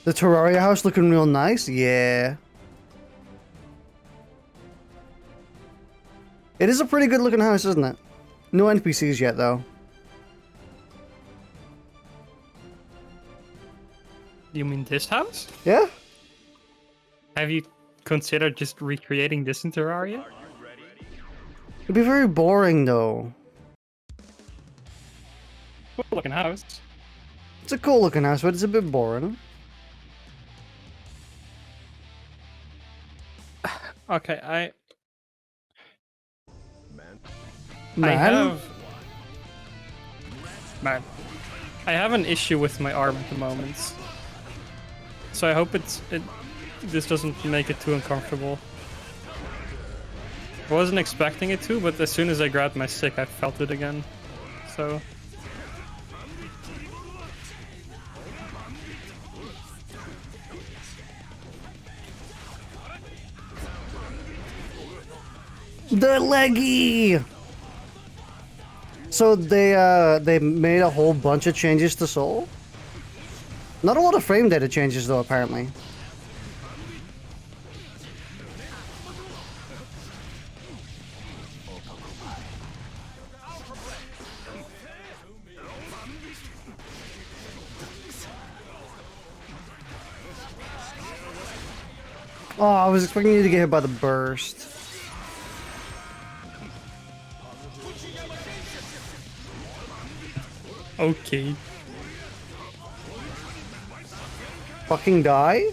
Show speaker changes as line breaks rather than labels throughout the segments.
The Terraria house looking real nice? Yeah. It is a pretty good looking house, isn't it? No NPCs yet, though.
You mean this house?
Yeah?
Have you considered just recreating this in Terraria?
It'd be very boring, though.
Cool looking house.
It's a cool looking house, but it's a bit boring.
Okay, I
Man?
I have an issue with my arm at the moment. So I hope this doesn't make it too uncomfortable. I wasn't expecting it to, but as soon as I grabbed my stick, I felt it again. So
The leggy! So they made a whole bunch of changes to Soul? Not a lot of frame data changes though, apparently. Oh, I was expecting you to get hit by the burst.
okay.
Fucking die?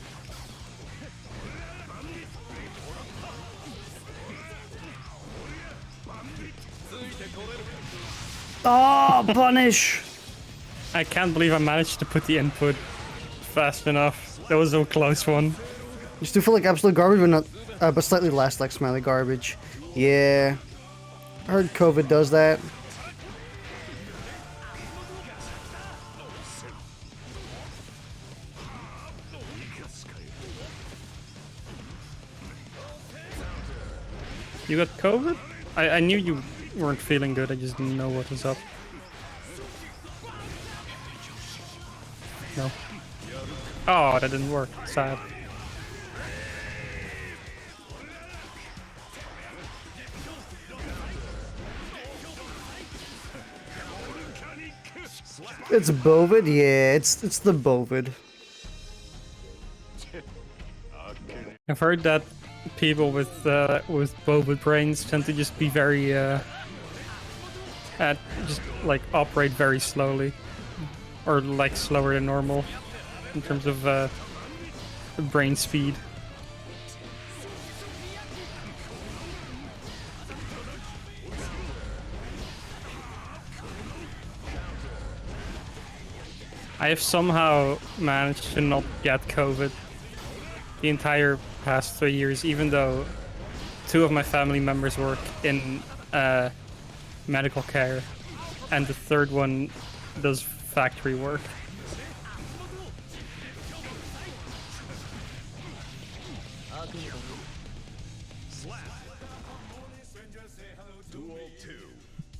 Oh, punish!
I can't believe I managed to put the input fast enough. That was a close one.
You still feel like absolute garbage, but not, but slightly less like smiley garbage. Yeah, I heard COVID does that.
You got COVID? I knew you weren't feeling good, I just didn't know what was up. No. Oh, that didn't work. Sad.
It's Bovid? Yeah, it's the Bovid.
I've heard that people with Bovid brains tend to just be very just like operate very slowly, or like slower than normal in terms of brain speed. I have somehow managed to not get COVID the entire past 3 years, even though 2 of my family members work in medical care, and the 3rd one does factory work.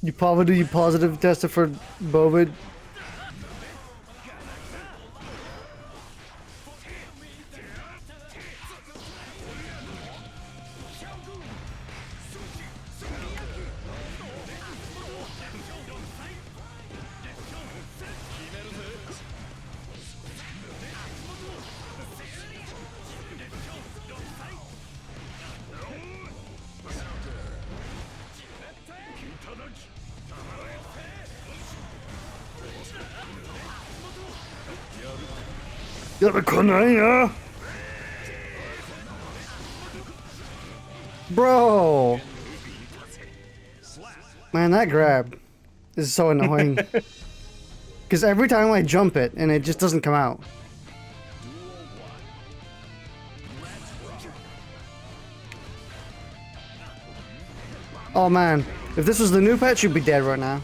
You positive tested for Bovid? Bro! Man, that grab is so annoying. Because every time I jump it, and it just doesn't come out. Oh man, if this was the new patch, you'd be dead right now.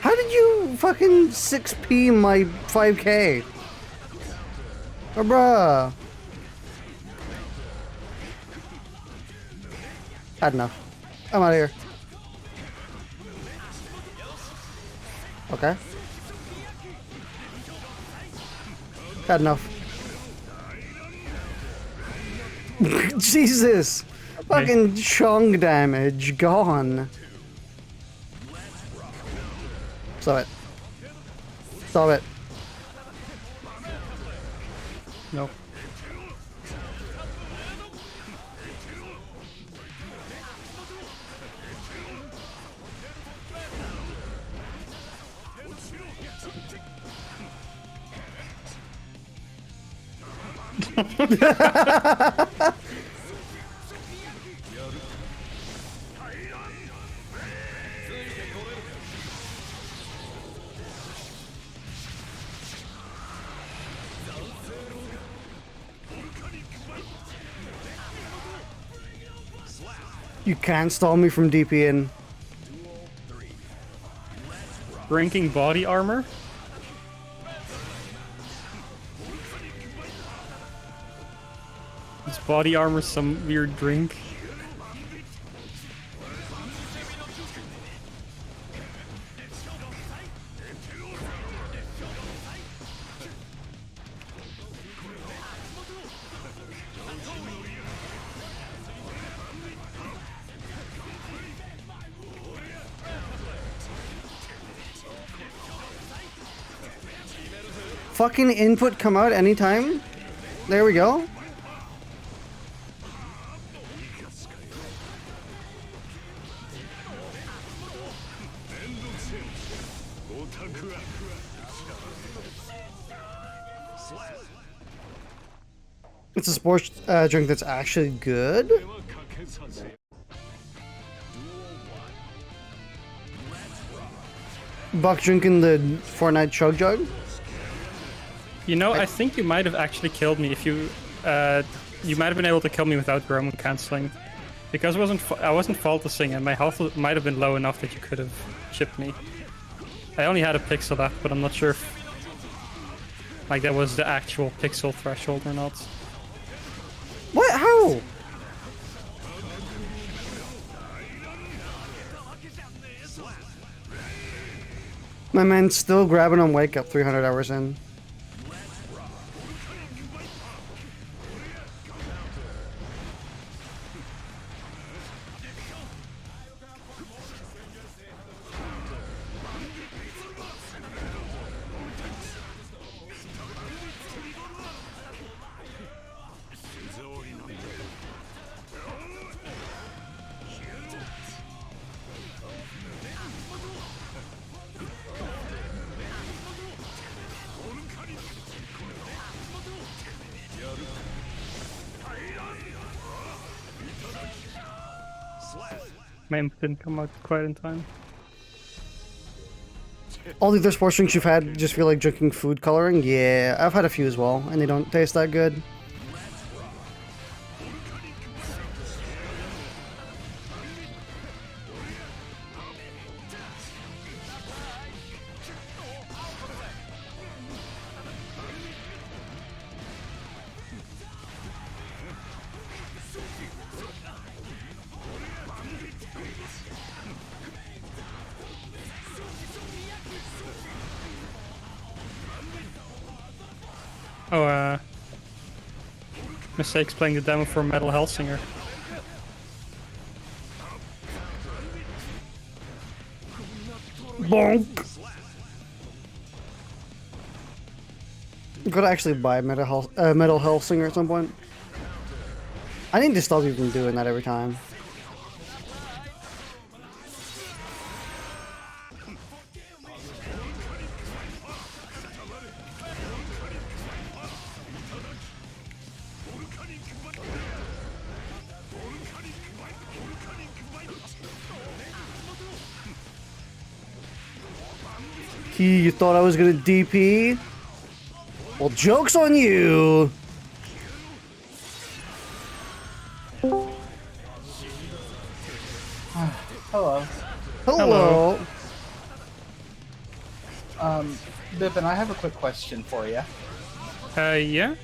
How did you fucking 6p my 5k? Oh, bruh. Had enough. I'm out of here. Okay. Had enough. Jesus!
Okay.
Fucking chunk damage gone. Stop it. Stop it.
No.
You can't stall me from DPing.
Drinking body armor? Is body armor some weird drink?
Fucking input come out anytime? There we go. It's a sports drink that's actually good. Buck drinking the Fortnite chug jug.
You know, I think you might have actually killed me if you might have been able to kill me without Roman canceling. Because I wasn't faultlessing and my health might have been low enough that you could have chipped me. I only had a pixel left, but I'm not sure if like that was the actual pixel threshold or not.
What? How? My man's still grabbing on wake up 300 hours in.
My input didn't come out quite in time.
All the other sports drinks you've had just feel like drinking food coloring? Yeah, I've had a few as well, and they don't taste that good.
Oh, mistakes playing the demo for Metal Hellsinger.
Bonk! I'm gonna actually buy Metal Hellsinger at some point. I need to stop you from doing that every time. You thought I was gonna DP? Well, joke's on you!
Hello.
Hello!
Bipin, I have a quick question for you.
Yeah?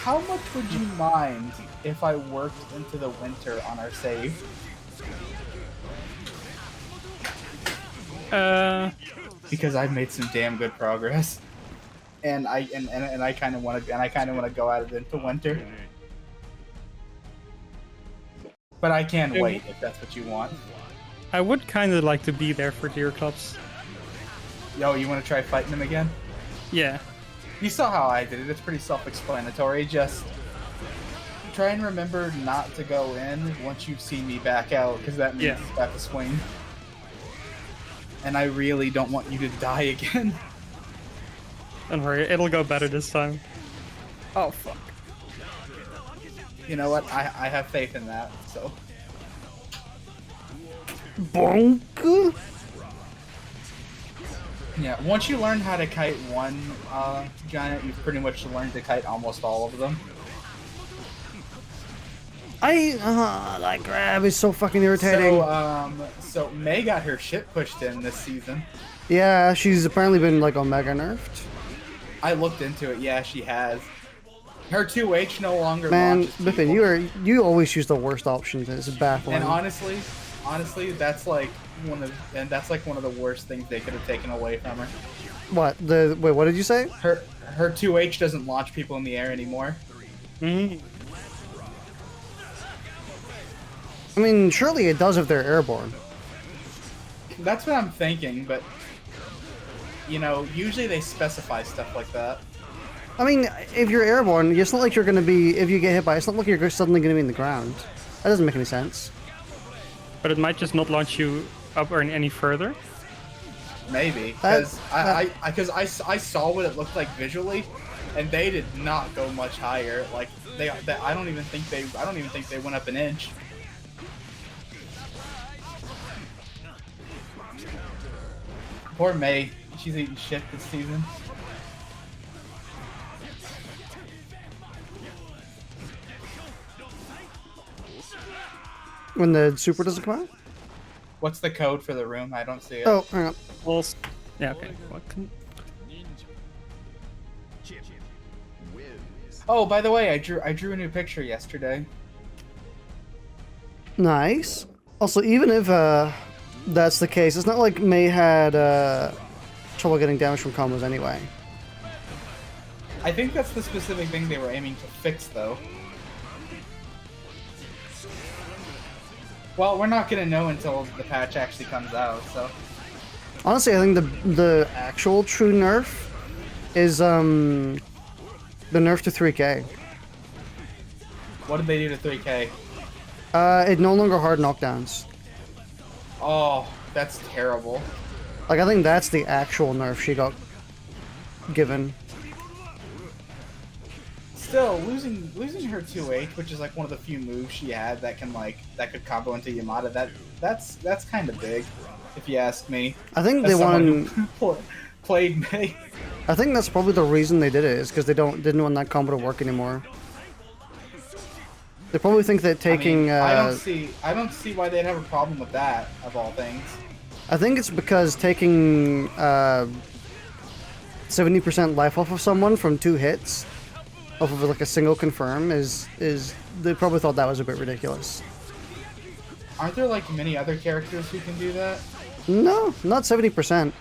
How much would you mind if I worked into the winter on our save? Because I've made some damn good progress. and I kind of want to go out into winter. But I can wait if that's what you want.
I would kind of like to be there for Deer Clubs.
Yo, you want to try fighting them again?
Yeah.
You saw how I did it. It's pretty self-explanatory. Just try and remember not to go in once you've seen me back out, because that means it's about to swing. And I really don't want you to die again.
Don't worry, it'll go better this time. Oh, fuck.
You know what? I have faith in that, so.
Bonk.
Yeah, once you learn how to kite one giant, you've pretty much learned to kite almost all of them.
That grab is so fucking irritating.
So May got her shit pushed in this season.
Yeah, she's apparently been like Omega nerfed.
I looked into it. Yeah, she has. Her 2H no longer
Man,
launches
Bipin,
people.
you always use the worst options. It's baffling.
And honestly, that's like one of the worst things they could have taken away from her.
What? Wait, what did you say?
Her 2H doesn't launch people in the air anymore.
Mm.
I mean, surely it does if they're airborne.
That's what I'm thinking, but you know, usually they specify stuff like that.
I mean, if you're airborne, it's not like you're going to be, if you get hit by it, it's not like you're suddenly going to be in the ground. That doesn't make any sense.
But it might just not launch you up or any further.
Maybe, because I saw what it looked like visually, and they did not go much higher. Like I don't even think they went up an inch. Poor May, she's eating shit this season.
When the super doesn't come out?
What's the code for the room? I don't see it.
Oh, hang on.
Well, yeah, okay. What can...
Oh, by the way, I drew a new picture yesterday.
Nice. Also, even if that's the case, it's not like May had trouble getting damage from combos anyway.
I think that's the specific thing they were aiming to fix, though. Well, we're not gonna know until the patch actually comes out, so.
Honestly, I think the actual true nerf is the nerf to 3K.
What did they do to 3K?
It no longer hard knockdowns.
Oh, that's terrible.
Like, I think that's the actual nerf she got given.
Still, losing her 2H, which is like one of the few moves she had that could combo into Yamada, that's kind of big, if you ask me.
I think
As
they
someone
won.
who played May.
I think that's probably the reason they did it, is because they didn't want that combo to work anymore. They probably think that taking.
I don't see why they'd have a problem with that, of all things.
I think it's because taking 70% life off of someone from 2 hits, off of like a single confirm, is they probably thought that was a bit ridiculous.
Aren't there like many other characters who can do that?
No, not 70%.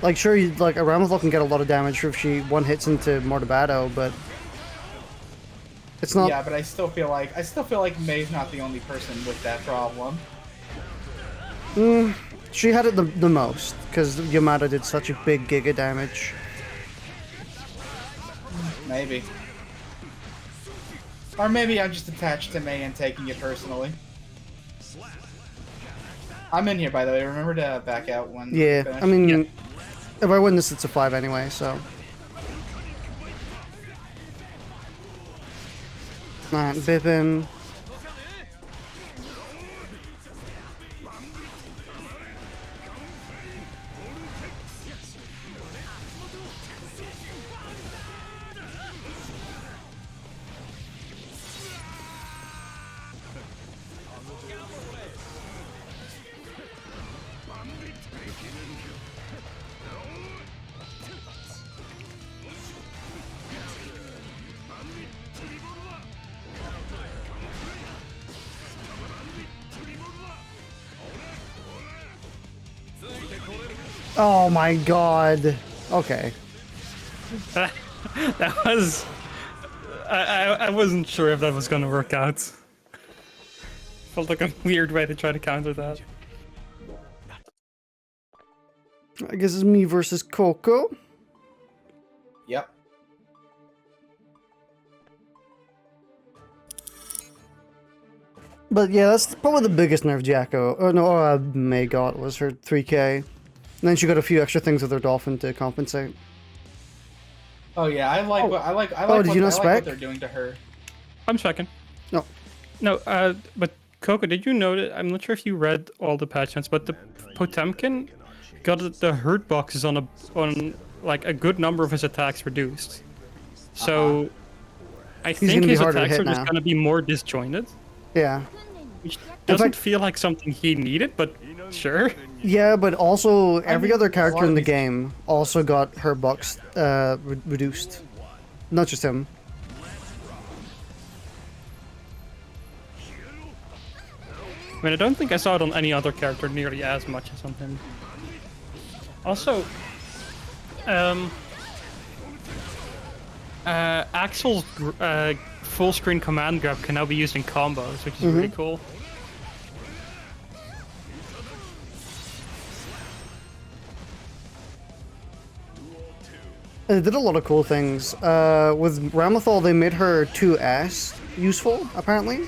Like, sure, like a Ramathal can get a lot of damage if she one hits into Mortabato, but it's not.
Yeah, but I still feel like May's not the only person with that problem.
She had it the most, because Yamada did such a big giga damage.
Maybe. Or maybe I'm just attached to May and taking it personally. I'm in here, by the way. Remember to back out when you
Yeah,
finish.
I mean, if I win this, it's a 5 anyway, so. Alright, Bipin. Oh my god. Okay.
That was... I wasn't sure if that was gonna work out. Felt like a weird way to try to counter that.
I guess it's me versus Coco.
Yep.
But yeah, that's probably the biggest nerf Jacko. Oh no, May got was her 3k. And then she got a few extra things with her dolphin to compensate.
Oh yeah, I like what what they're doing to her.
I'm checking.
No.
No, but Coco, did you know that? I'm not sure if you read all the patch notes, but the Potemkin got the hurt boxes on like a good number of his attacks reduced. So I think his attacks are just gonna be more disjointed.
Yeah.
Which doesn't feel like something he needed, but sure.
Yeah, but also every other character in the game also got her box reduced. Not just him.
I mean, I don't think I saw it on any other character nearly as much as on him. Also, Axel's full screen command grab can now be used in combos, which is really cool.
They did a lot of cool things. With Ramlethal, they made her 2S useful, apparently.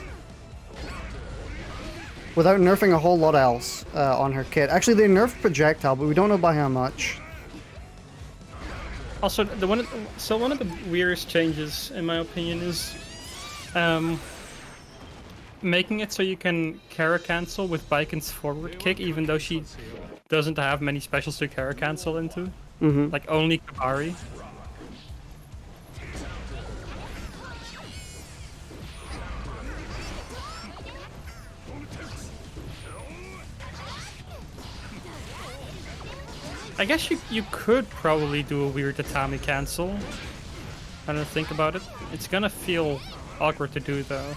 Without nerfing a whole lot else on her kit. Actually, they nerfed projectile, but we don't know by how much.
Also, one of the weirdest changes, in my opinion, is making it so you can Kara cancel with Bikin's forward kick, even though she doesn't have many specials to Kara cancel into. Like only Kabari. I guess you could probably do a weird Atami cancel. I don't think about it. It's gonna feel awkward to do though.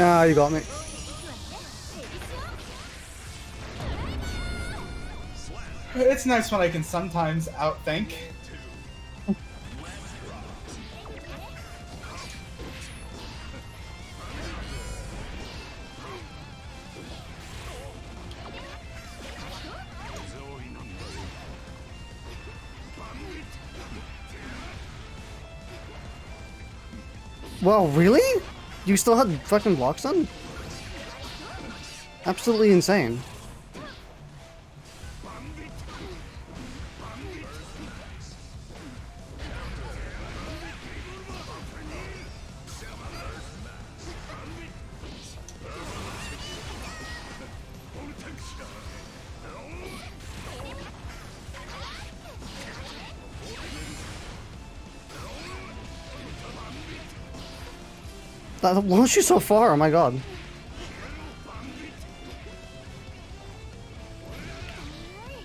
Ah, you got me.
It's nice when I can sometimes outthink.
Wow, really? You still had fucking blocks on? Absolutely insane. That launched you so far, oh my god.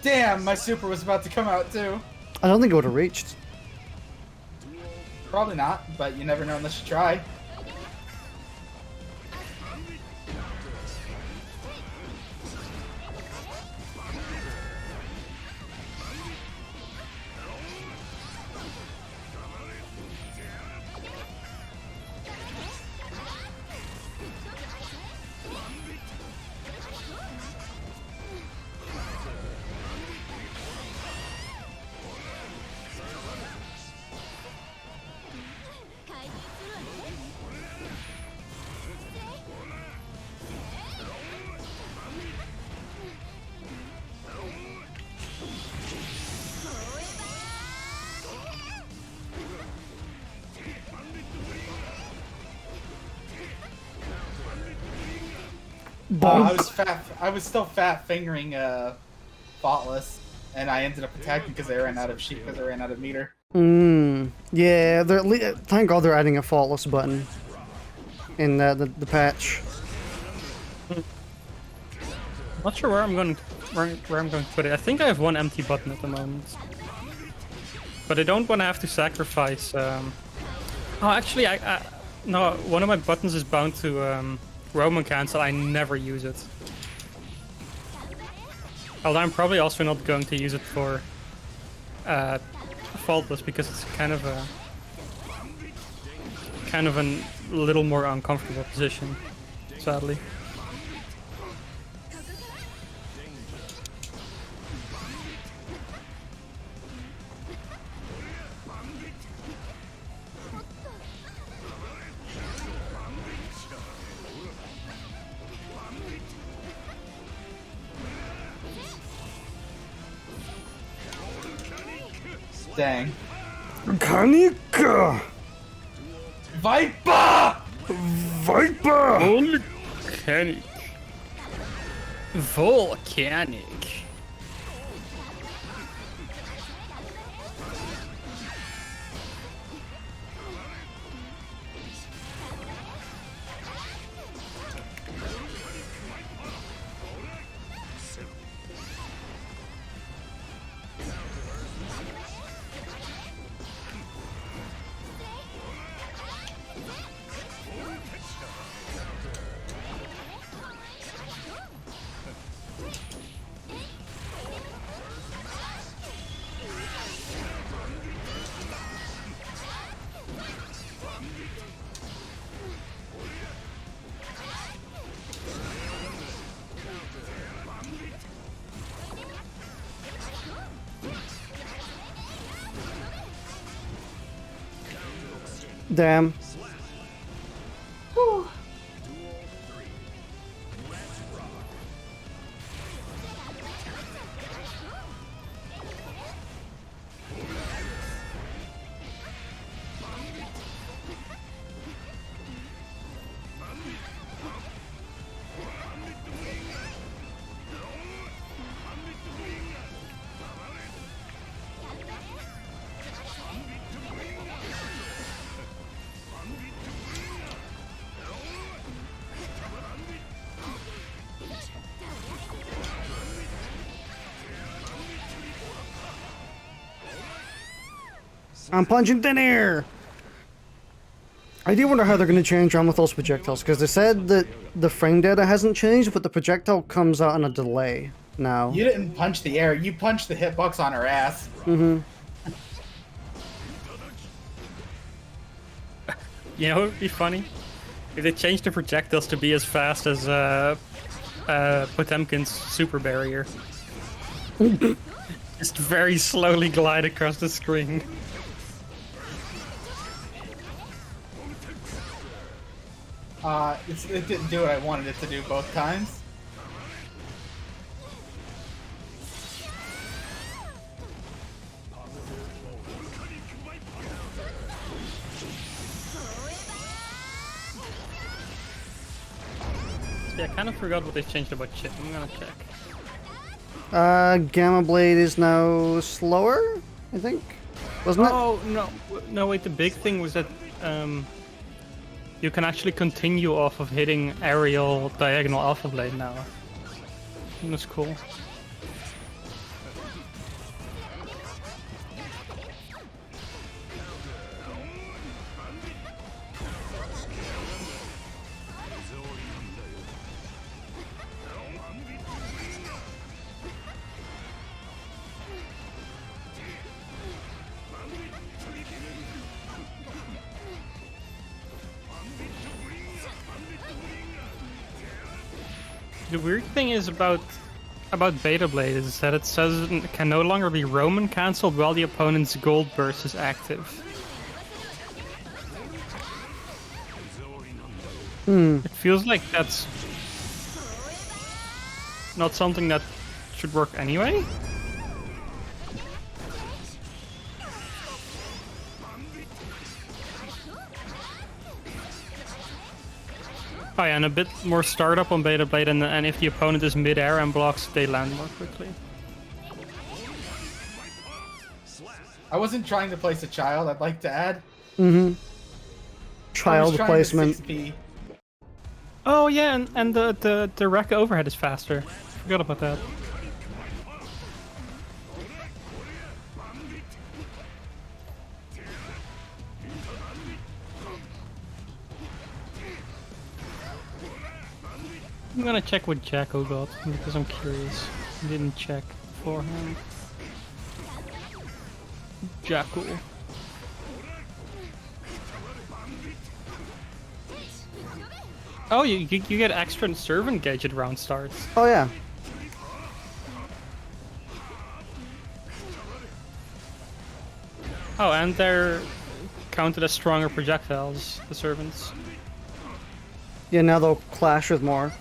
Damn, my super was about to come out too.
I don't think it would have reached.
Probably not, but you never know unless you try. I was still fat fingering Thoughtless, and I ended up attacking because they ran out of sheep because they ran out of meter.
Yeah, thank God they're adding a faultless button in the patch.
Not sure where I'm going to put it. I think I have one empty button at the moment, but I don't want to have to sacrifice. Oh, actually, no. One of my buttons is bound to Roman cancel. I never use it. Although I'm probably also not going to use it for faultless because it's kind of a little more uncomfortable position, sadly.
Dang.
Kanika!
Viper!
Viper!
Volcanic. Volcanic.
Damn.
Whew.
I'm punching thin air! I do wonder how they're going to change around with those projectiles, because they said that the frame data hasn't changed, but the projectile comes out on a delay now.
You didn't punch the air, you punched the hitbox on her ass.
Mm-hmm.
You know what would be funny? If they changed the projectiles to be as fast as Potemkin's super barrier. Just very slowly glide across the screen.
It didn't do what I wanted it to do both times.
Yeah, I kind of forgot what they changed about chip. I'm gonna check.
Gamma Blade is now slower, I think? Wasn't it?
Oh, no, wait, the big thing was that you can actually continue off of hitting aerial diagonal alpha blade now. That's cool. The weird thing is about Beta Blade is that it says it can no longer be Roman cancelled while the opponent's gold burst is active. It feels like that's not something that should work anyway. Oh yeah, and a bit more startup on Beta Blade, and if the opponent is mid-air and blocks, they land more quickly.
I wasn't trying to place a child, I'd like to add.
Child placement.
6P.
Oh yeah, and the rack overhead is faster. Forgot about that. I'm gonna check what Jacko got because I'm curious. I didn't check beforehand. Jacko. Oh, you get extra servant gauge at round starts.
Oh yeah.
Oh, and they're counted as stronger projectiles, the servants.
Yeah, now they'll clash with more.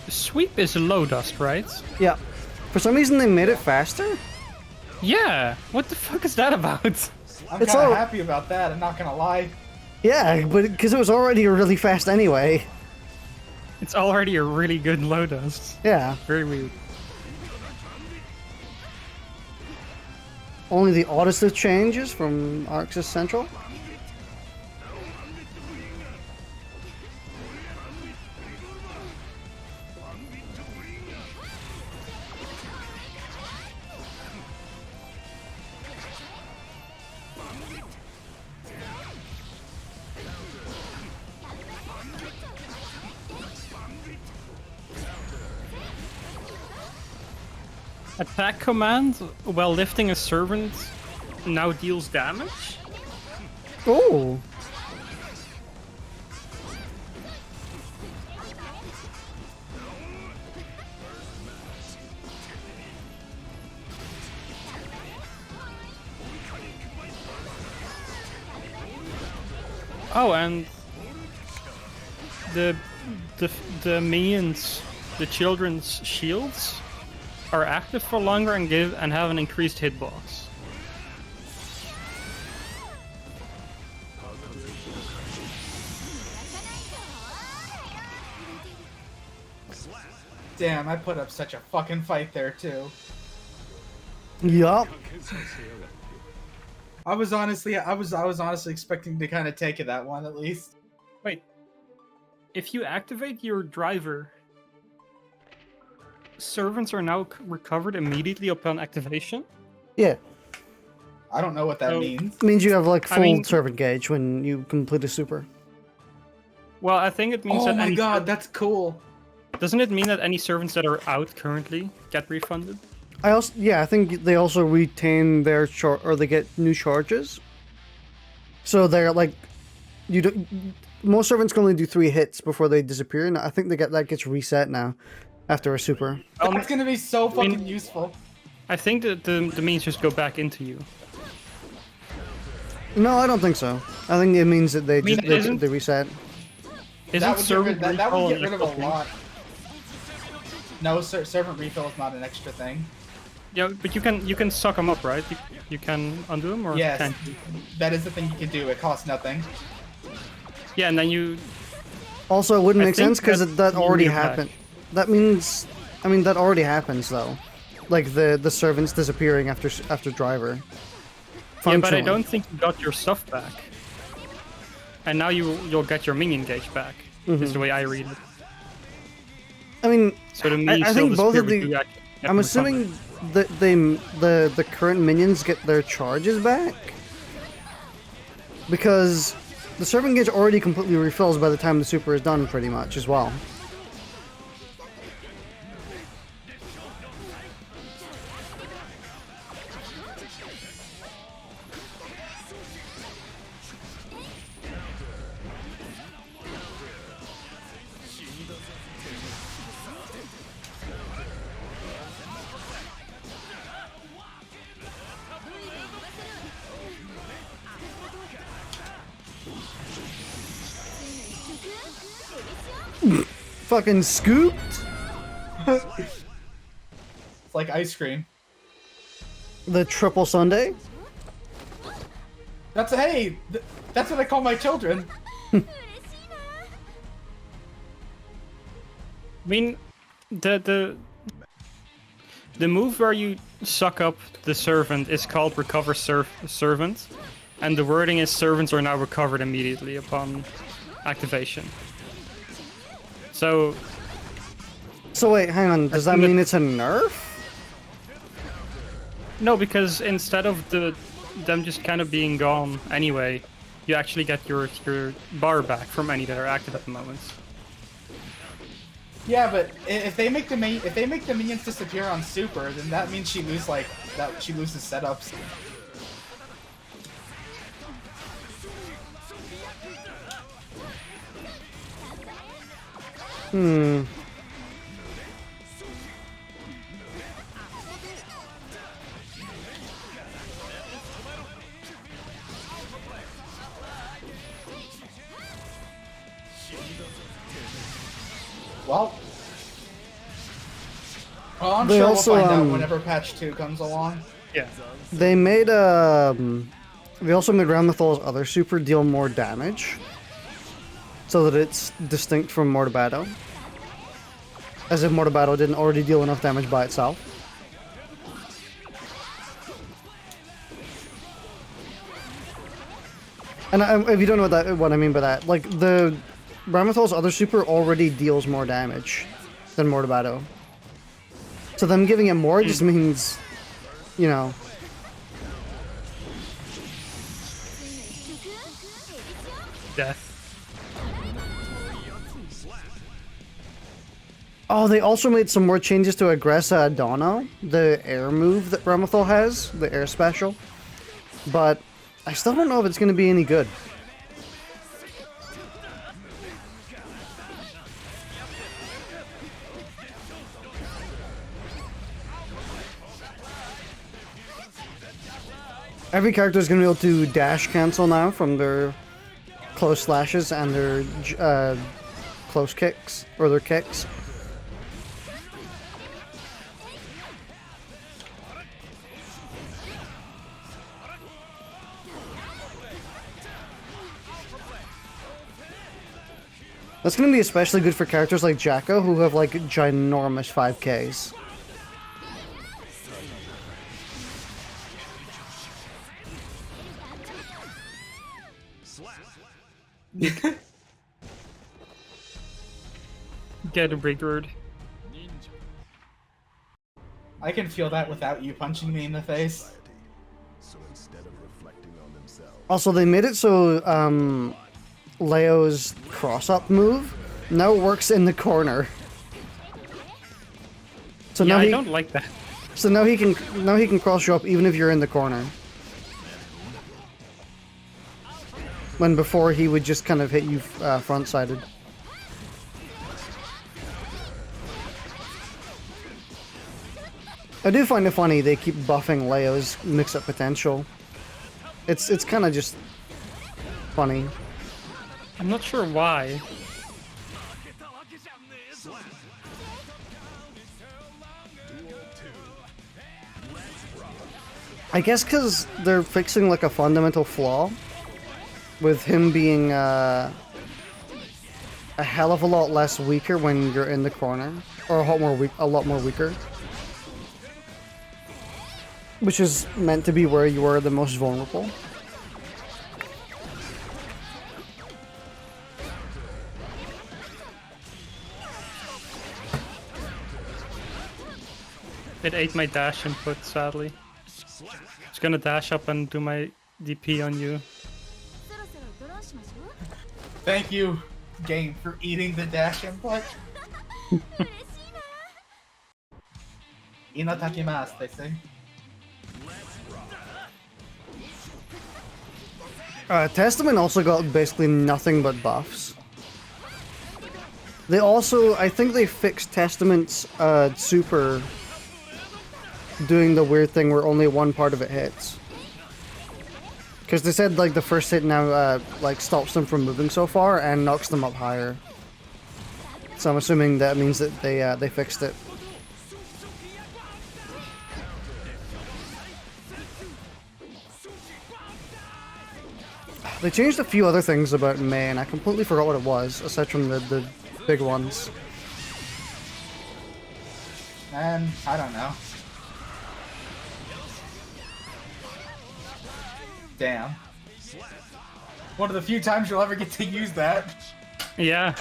Sweep is low dust, right?
Yeah. For some reason they made it faster?
Yeah. What the fuck is that about?
I'm
It's
kind
all-
of happy about that, I'm not gonna lie.
Yeah, but because it was already really fast anyway.
It's already a really good low dust.
Yeah.
Very weird.
Only the oddest of changes from Arxis Central.
Attack command while lifting a servant now deals damage?
Oh.
Oh, and the minions, the children's shields, are active for longer and have an increased hitbox.
Damn, I put up such a fucking fight there too.
Yup.
I was honestly expecting to kind of take it that one at least.
Wait, if you activate your driver, servants are now recovered immediately upon activation?
Yeah.
I don't know what that
So-
means.
It means you have like
I
full
mean-
servant gauge when you complete a super.
Well, I think it means
Oh
that
my
any
god, that's cool.
doesn't it mean that any servants that are out currently get refunded?
I think they also retain their or they get new charges. So they're like, most servants can only do 3 hits before they disappear, and I think that gets reset now after a super.
That's gonna be so fucking useful.
I think that the means just go back into you.
No, I don't think so. I think it means that they
mean,
just they reset.
Isn't
That would get
servant
rid, that
recall
would get
an
rid of a
extra thing?
lot. No, servant refill is not an extra thing.
Yeah, but you can suck them up, right? You can undo them, or
Yes,
can't you?
that is the thing you can do. It costs nothing.
Yeah, and then you.
Also, it wouldn't
I
make
think
sense because
that's
that already
really back.
happened. That means, I mean, that already happens though. Like the servants disappearing after driver.
Yeah, but I
Functionally.
don't think you got your stuff back. And now you'll get your minion gauge back. Is the way I read it.
I mean,
So the
I
minions
think
still
both of
disappear,
the.
but you actually get
I'm
them
assuming
recovered.
the current minions get their charges back because the servant gauge already completely refills by the time the super is done, pretty much as well. Fucking scooped.
It's like ice cream.
The triple sundae?
That's that's what I call my children.
I mean, the move where you suck up the servant is called recover servant, and the wording is servants are now recovered immediately upon activation. So
wait, hang on. Does that mean it's a nerf?
no, because instead of them just kind of being gone anyway, you actually get your bar back from any that are active at the moment.
Yeah, but if they make the minions disappear on super, then that means she loses setups.
Hmm.
Well, I'm
They
sure
also,
we'll find out whenever patch 2 comes along.
Yeah.
They made they also made Ramthal's other super deal more damage, so that it's distinct from Mortabado. As if Mortabado didn't already deal enough damage by itself. And if you don't know what I mean by that, like the Ramthal's other super already deals more damage than Mortabado. So them giving it more just means, you know.
Death.
Oh, they also made some more changes to Aggressa Adano, the air move that Ramthal has, the air special. But I still don't know if it's going to be any good. Every character is going to be able to dash cancel now from their close slashes and their close kicks, or their kicks. That's going to be especially good for characters like Jacko, who have like ginormous 5Ks.
Get a big word.
I can feel that without you punching me in the face.
Also, they made it so Leo's cross-up move now works in the corner. So
Yeah,
now
I don't like that.
So now he can cross you up even if you're in the corner. When before he would just kind of hit you front-sided. I do find it funny they keep buffing Leo's mix-up potential. It's kind of just funny.
I'm not sure why.
I guess because they're fixing like a fundamental flaw with him being a hell of a lot less weaker when you're in the corner, or a lot more weaker, which is meant to be where you are the most vulnerable.
It ate my dash input, sadly. It's gonna dash up and do my DP on you.
Thank you, game, for eating the dash input. Inotakimasu, they say.
Testament also got basically nothing but buffs. They also, I think they fixed Testament's super doing the weird thing where only one part of it hits. Because they said like the first hit now like stops them from moving so far and knocks them up higher. So I'm assuming that means that they fixed it. They changed a few other things about May, and I completely forgot what it was, aside from the big ones.
And I don't know. Damn. One of the few times you'll ever get to use that.
Yeah.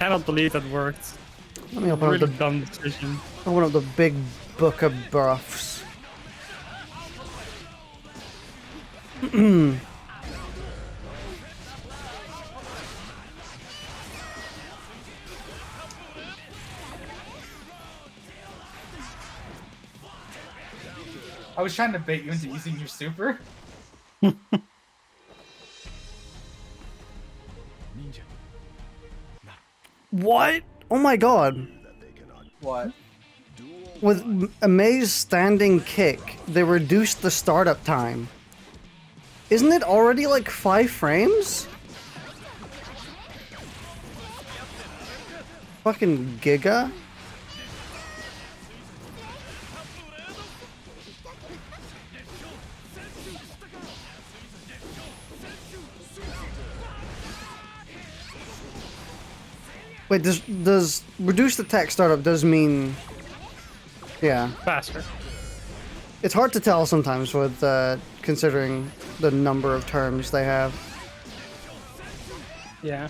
Cannot believe that worked.
Let me open
Really
up
dumb decision.
open up the big book of buffs.
I was trying to bait you into using your super.
What? Oh my god.
What?
With May's standing kick, they reduced the startup time. Isn't it already like 5 frames? Fucking Giga? Wait, does reduced attack startup does mean... Yeah.
Faster.
It's hard to tell sometimes with considering the number of terms they have.
Yeah.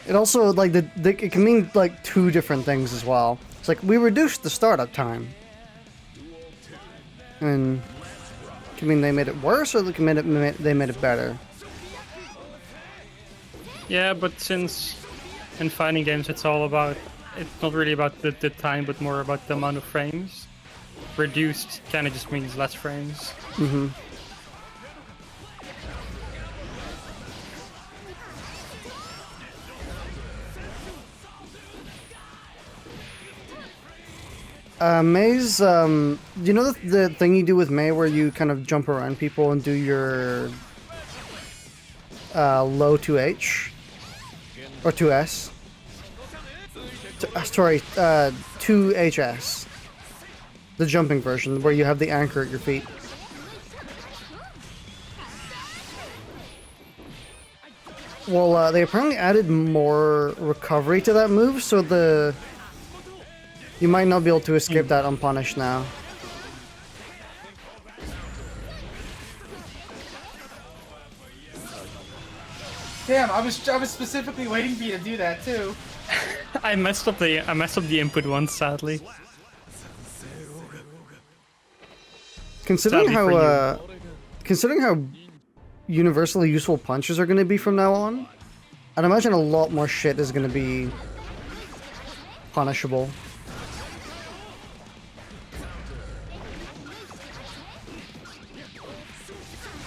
It also, like, it can mean, like, 2 different things as well. It's like, we reduced the startup time. And it can mean they made it worse, or they made it better.
Yeah, but since in fighting games it's not really about the time, but more about the amount of frames. Reduced kind of just means less frames.
Mm-hmm. May's, you know the thing you do with May where you kind of jump around people and do your low 2H? Or 2S? Sorry, 2HS. The jumping version, where you have the anchor at your feet. Well, they apparently added more recovery to that move, so you might not be able to escape that unpunished now.
Damn, I was specifically waiting for you to do that too.
I messed up the input once, sadly.
Considering
Sadly
considering how universally useful punches are going to be from now on, I'd imagine a lot more shit is going to be punishable.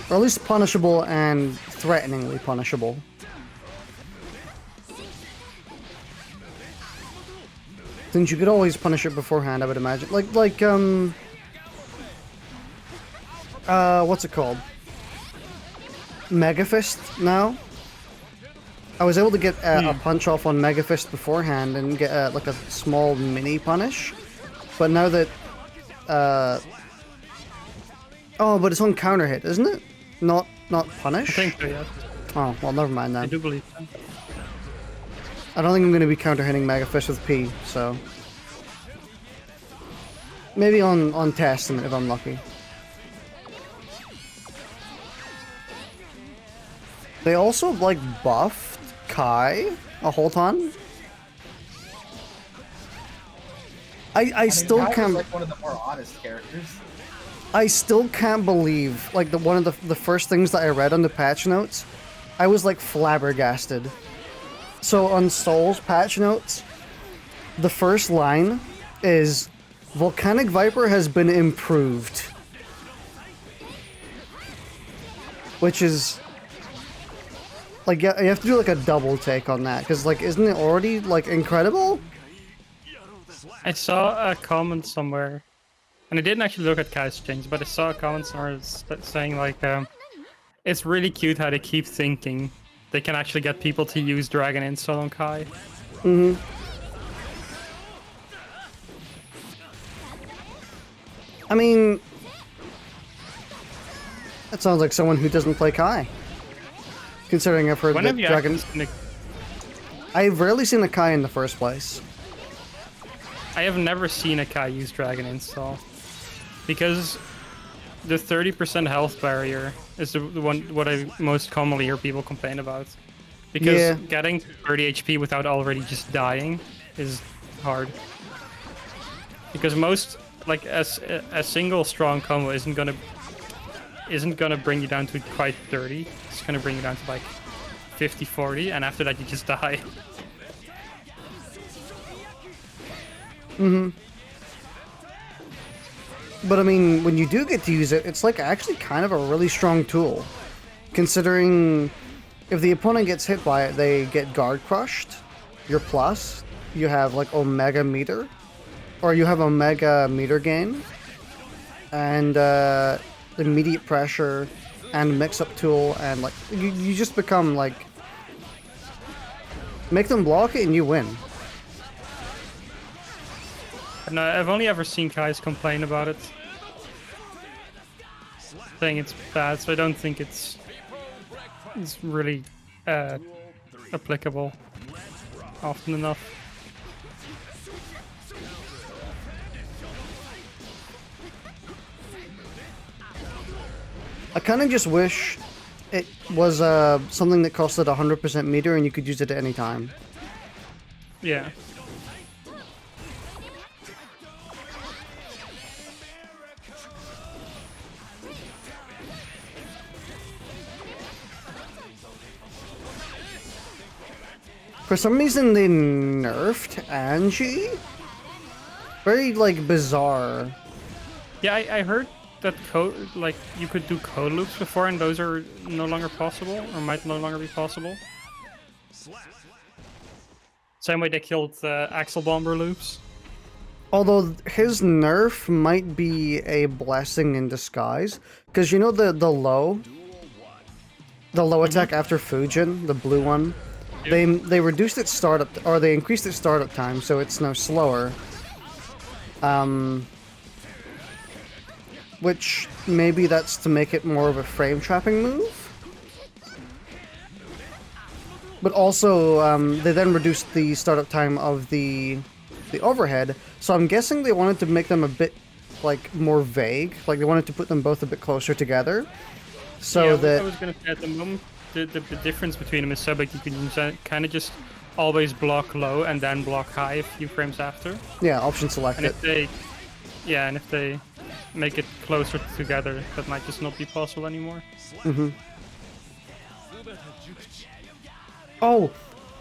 Or at least punishable and threateningly punishable. Since you could always punish it beforehand, I would imagine. What's it called? Mega Fist now? I was able to get a punch off on Mega Fist beforehand and get like a small mini punish. But now that... Oh, but it's on counter hit, isn't it? Not punish?
I think so, yeah.
Oh, well, never mind
I
then.
do believe so.
I don't think I'm going to be counter hitting Mega Fist with P, so... Maybe on Testament if I'm lucky. They also, like, buffed Kai a whole ton. I still
Kai
can't...
was like one of the more honest characters.
I still can't believe, like, one of the first things that I read on the patch notes, I was, like, flabbergasted. So on Soul's patch notes, the first line is, Volcanic Viper has been improved. Which is... Like, yeah, you have to do, like, a double take on that, because, like, isn't it already, like, incredible?
I saw a comment somewhere And I didn't actually look at Kai's change, but I saw a comment somewhere saying like, it's really cute how they keep thinking they can actually get people to use Dragon Install on Kai.
Mm-hmm. I mean, that sounds like someone who doesn't play Kai. Considering I've heard that Dragon... I've rarely seen a Kai in the first place.
I have never seen a Kai use Dragon Install. Because the 30% health barrier is the one what I most commonly hear people complain about. Because getting 30 HP without already just dying is hard. Because most, like, a single strong combo isn't gonna bring you down to quite 30. It's gonna bring you down to like 50, 40, and after that you just die.
Mm-hmm. But I mean, when you do get to use it, it's like actually kind of a really strong tool. Considering if the opponent gets hit by it, they get guard crushed. You're plus. You have like Omega meter. Or you have Omega meter gain. And immediate pressure and mix-up tool. And like, you just become like... Make them block it and you win.
No, I've only ever seen Kai's complain about it. Saying it's bad, so I don't think it's really applicable often enough.
I kind of just wish it was something that costed 100% meter and you could use it at any time.
Yeah.
For some reason, they nerfed Angie? Very, like, bizarre.
Yeah, I heard that you could do code loops before, and those are no longer possible, or might no longer be possible. Same way they killed Axel Bomber loops.
Although his nerf might be a blessing in disguise, because you know the low attack after Fujin, the blue one. They reduced its startup, or they increased its startup time, so it's now slower. Which maybe that's to make it more of a frame trapping move. But also, they then reduced the startup time of the overhead. So I'm guessing they wanted to make them a bit like more vague. Like they wanted to put them both a bit closer together. So
yeah,
that
I was gonna say at the moment. The difference between them is so big you can kind of just always block low and then block high a few frames after.
Yeah, option select
and
it.
If they make it closer together, that might just not be possible anymore.
Mm-hmm. Oh,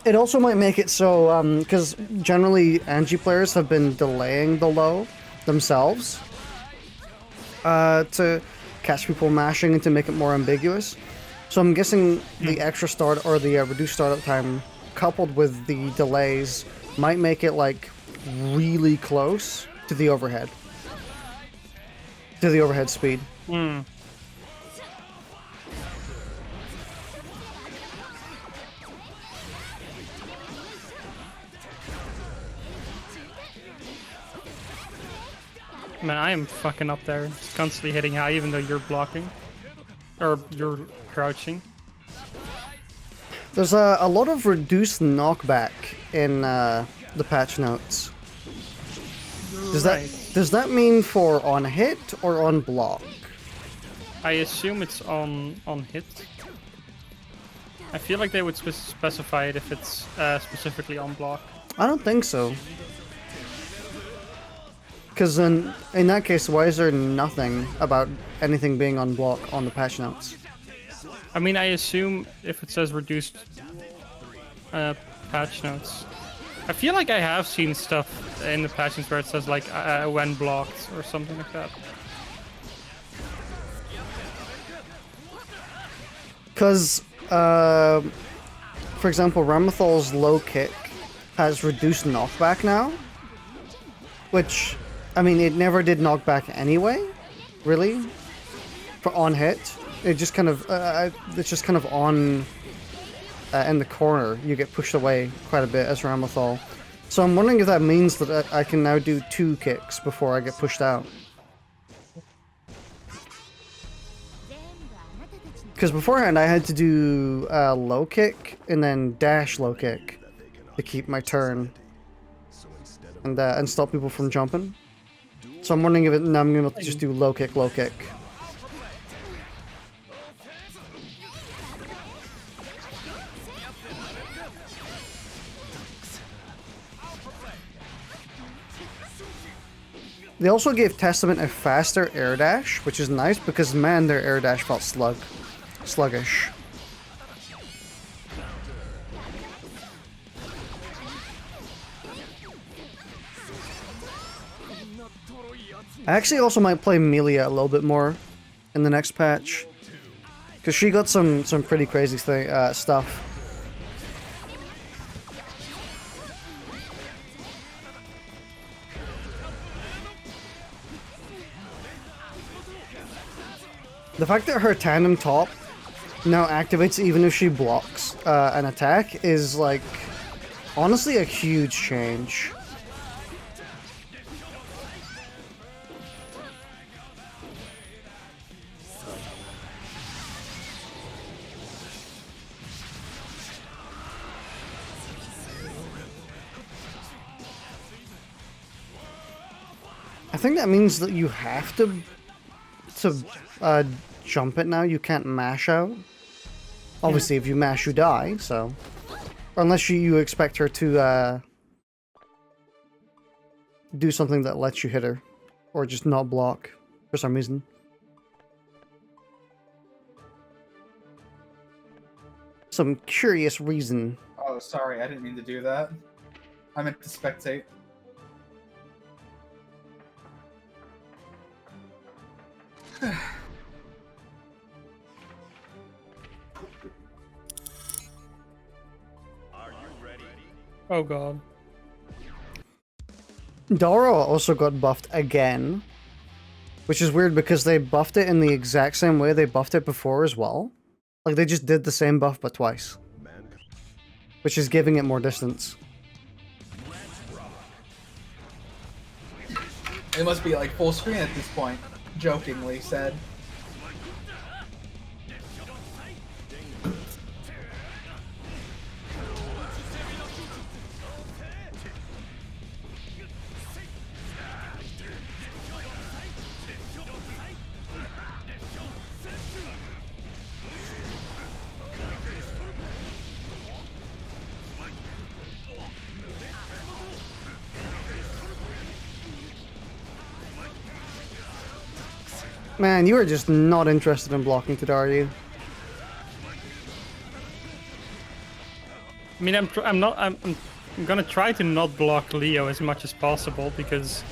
it also might make it so, because generally Angie players have been delaying the low themselves to catch people mashing and to make it more ambiguous. So I'm guessing the extra start or the reduced startup time coupled with the delays might make it like really close to the overhead. To the overhead speed.
Hmm. Man, I am fucking up there, just constantly hitting high even though you're blocking. Or you're crouching.
There's a lot of reduced knockback in the patch notes. Does that mean for on hit or on block?
I assume it's on hit. I feel like they would specify it if it's specifically on block.
I don't think so. Because in that case, why is there nothing about anything being on block on the patch notes?
I mean, I assume if it says reduced patch notes. I feel like I have seen stuff in the patch notes where it says like when blocked or something like that.
Because, for example, Ramathal's low kick has reduced knockback now, which I mean, it never did knockback anyway, really, for on hit. It just kind of, it's just kind of on in the corner. You get pushed away quite a bit as Ramlethal. So I'm wondering if that means that I can now do 2 kicks before I get pushed out. Because beforehand I had to do low kick and then dash low kick to keep my turn and stop people from jumping. So I'm wondering if now I'm going to just do low kick, low kick. They also gave Testament a faster air dash, which is nice because, man, their air dash felt sluggish. I actually also might play Melia a little bit more in the next patch, because she got some pretty crazy stuff. The fact that her tandem top now activates even if she blocks an attack is, like, honestly a huge change. I think that means that you have to jump it now. You can't mash out. Obviously, if you mash, you die. So, unless you expect her to do something that lets you hit her, or just not block for some reason. Some curious reason.
Oh, sorry, I didn't mean to do that. I meant to spectate.
Oh god.
Dara also got buffed again, which is weird because they buffed it in the exact same way they buffed it before as well. Like, they just did the same buff but twice, which is giving it more distance.
It must be like full screen at this point, jokingly said.
Man, you are just not interested in blocking today, are you?
I mean, I'm gonna try to not block Leo as much as possible because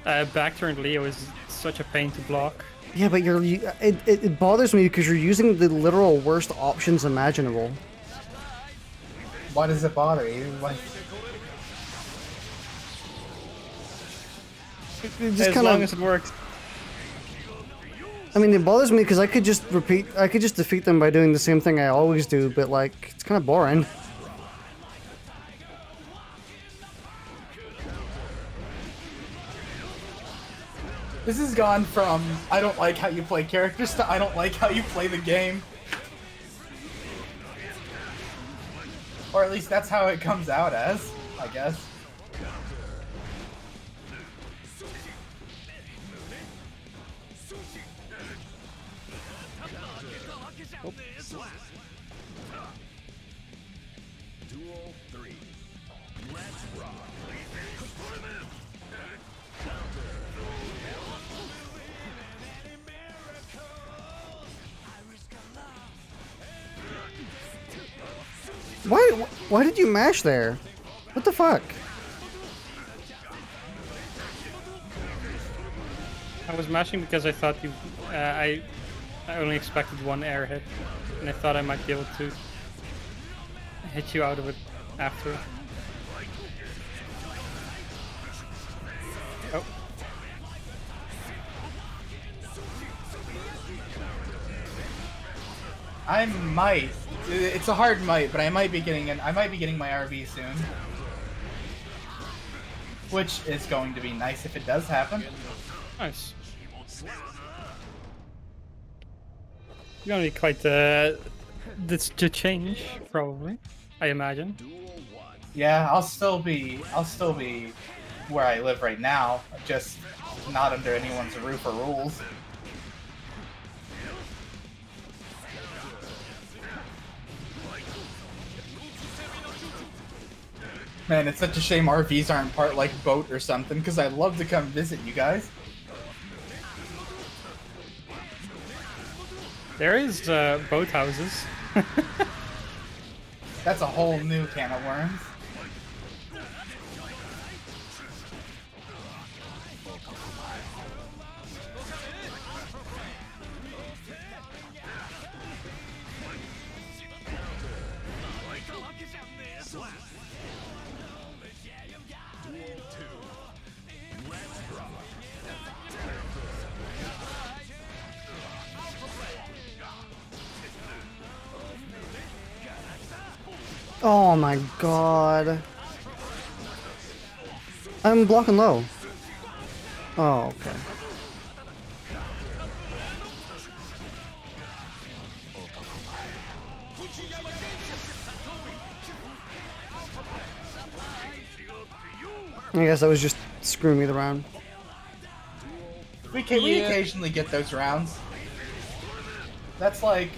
back-turned Leo is such a pain to block.
Yeah, but it bothers me because you're using the literal worst options imaginable.
Why does it bother you? Like,
it just
as
kinda,
long as it works.
I mean, it bothers me because I could just defeat them by doing the same thing I always do, but, like, it's kind of boring.
this has gone from I don't like how you play characters to I don't like how you play the game. Or at least that's how it comes out as, I guess.
Why did you mash there? What the fuck?
I was mashing because I thought you, I only expected one air hit, and I thought I might be able to hit you out of it after. Oh.
I might. It's a hard might, but I might be getting my RV soon. Which is going to be nice if it does happen.
Nice. Gonna be quite the change, probably. I imagine.
Yeah, I'll still be where I live right now, just not under anyone's roof or rules. Man, it's such a shame RVs aren't part like boat or something, because I'd love to come visit you guys.
There is boat houses.
That's a whole new can of worms.
Oh my god. I'm blocking low. Oh, okay. I guess I was just screwing me around.
We occasionally get those rounds. That's like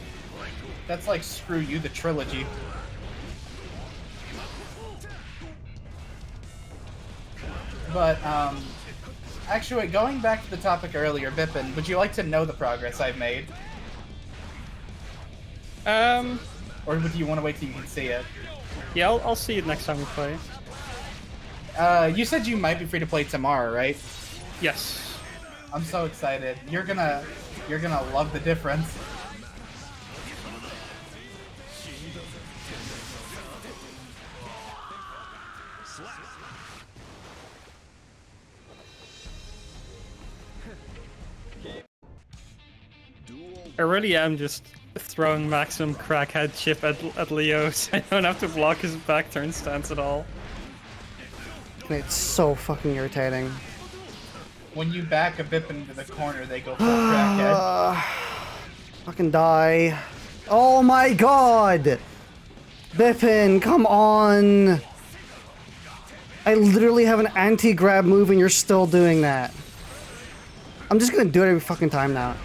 Screw You, the trilogy. But, actually, going back to the topic earlier, Bipin, would you like to know the progress I've made? Or would you want to wait till you can see it?
Yeah, I'll see it next time we play.
You said you might be free to play tomorrow, right?
Yes.
I'm so excited. You're gonna love the difference.
I really am just throwing maximum crackhead chip at Leo, so I don't have to block his back turn stance at all.
It's so fucking irritating.
When you back a Bipin into the corner, they go full crackhead.
Fucking die. Oh my god! Bipin, come on! I literally have an anti-grab move and you're still doing that. I'm just gonna do it every fucking time now.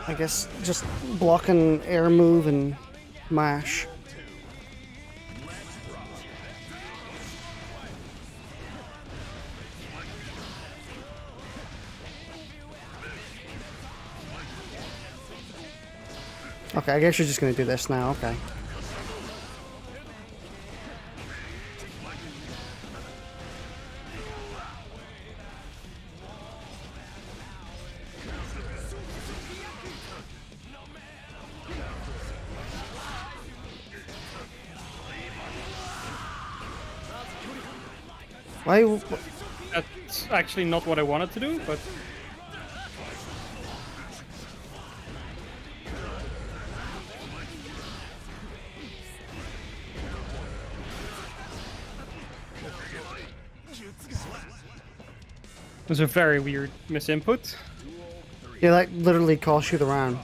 I guess just block an air move and mash. Okay, I guess you're just gonna do this now, okay. Why?
That's actually not what I wanted to do, but... It was a very weird misinput.
Yeah, that literally cost you the round.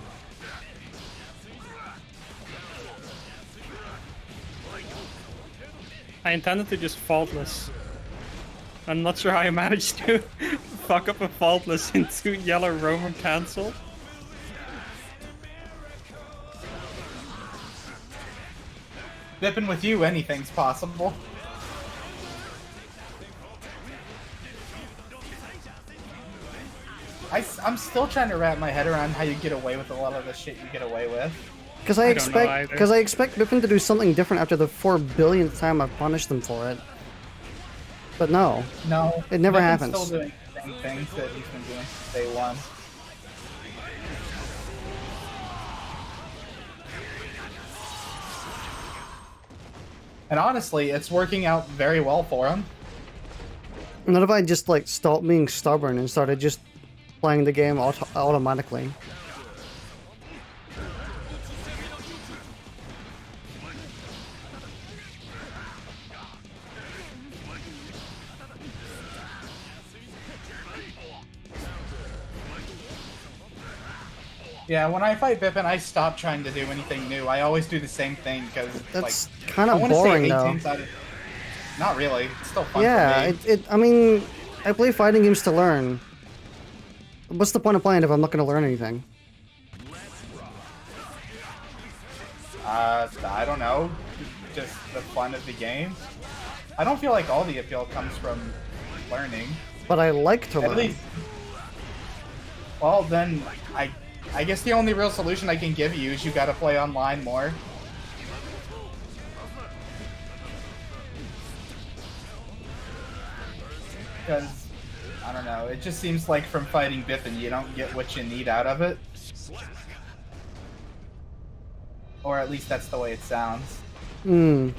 I intended to just faultless. I'm not sure how I managed to fuck up a faultless into yellow Roman cancel.
Bipin, with you, anything's possible. I'm still trying to wrap my head around how you get away with a lot of the shit you get away with.
Because I expect Bipin to do something different after the 4 billionth time I've punished them for it. But no.
No.
It never
Bipin's
happens.
Still doing the same things that he's been doing since day one. And honestly, it's working out very well for him.
What if I just like stopped being stubborn and started just playing the game automatically?
Yeah, when I fight Bipin, I stop trying to do anything new. I always do the same thing because
That's
like,
kind
I
of
want to
boring
say 8
though.
times out of... Not really. It's still fun
Yeah,
for me.
I mean, I play fighting games to learn. What's the point of playing if I'm not going to learn anything?
I don't know. Just the fun of the game. I don't feel like all the appeal comes from learning.
But I like to
At
learn.
least... Well, then, I guess the only real solution I can give you is you gotta play online more. Because, I don't know, it just seems like from fighting Bipin you don't get what you need out of it. Or at least that's the way it sounds.
Hmm.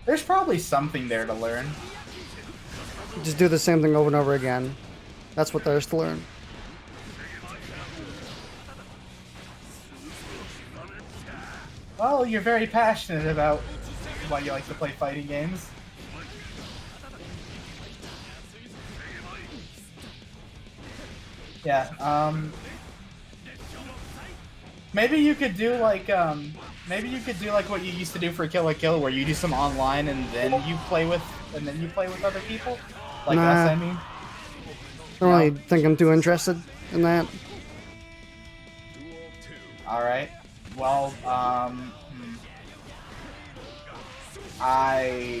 There's probably something there to learn.
Just do the same thing over and over again. That's what there is to learn.
Well, you're very passionate about why you like to play fighting games. Yeah, maybe you could do like, what you used to do for Kill la Kill, where you do some online and then you play with other people? Like
Nah.
us, I mean?
I don't really think I'm too interested in that.
Alright. Well, I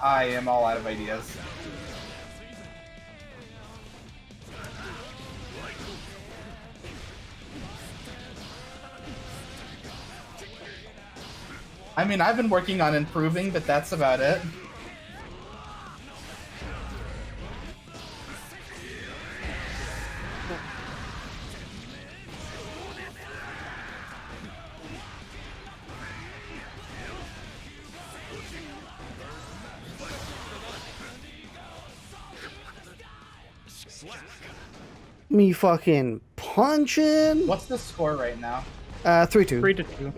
am all out of ideas. I mean, I've been working on improving, but that's about it.
Me fucking punching.
What's the score right now?
3-2.
3-2.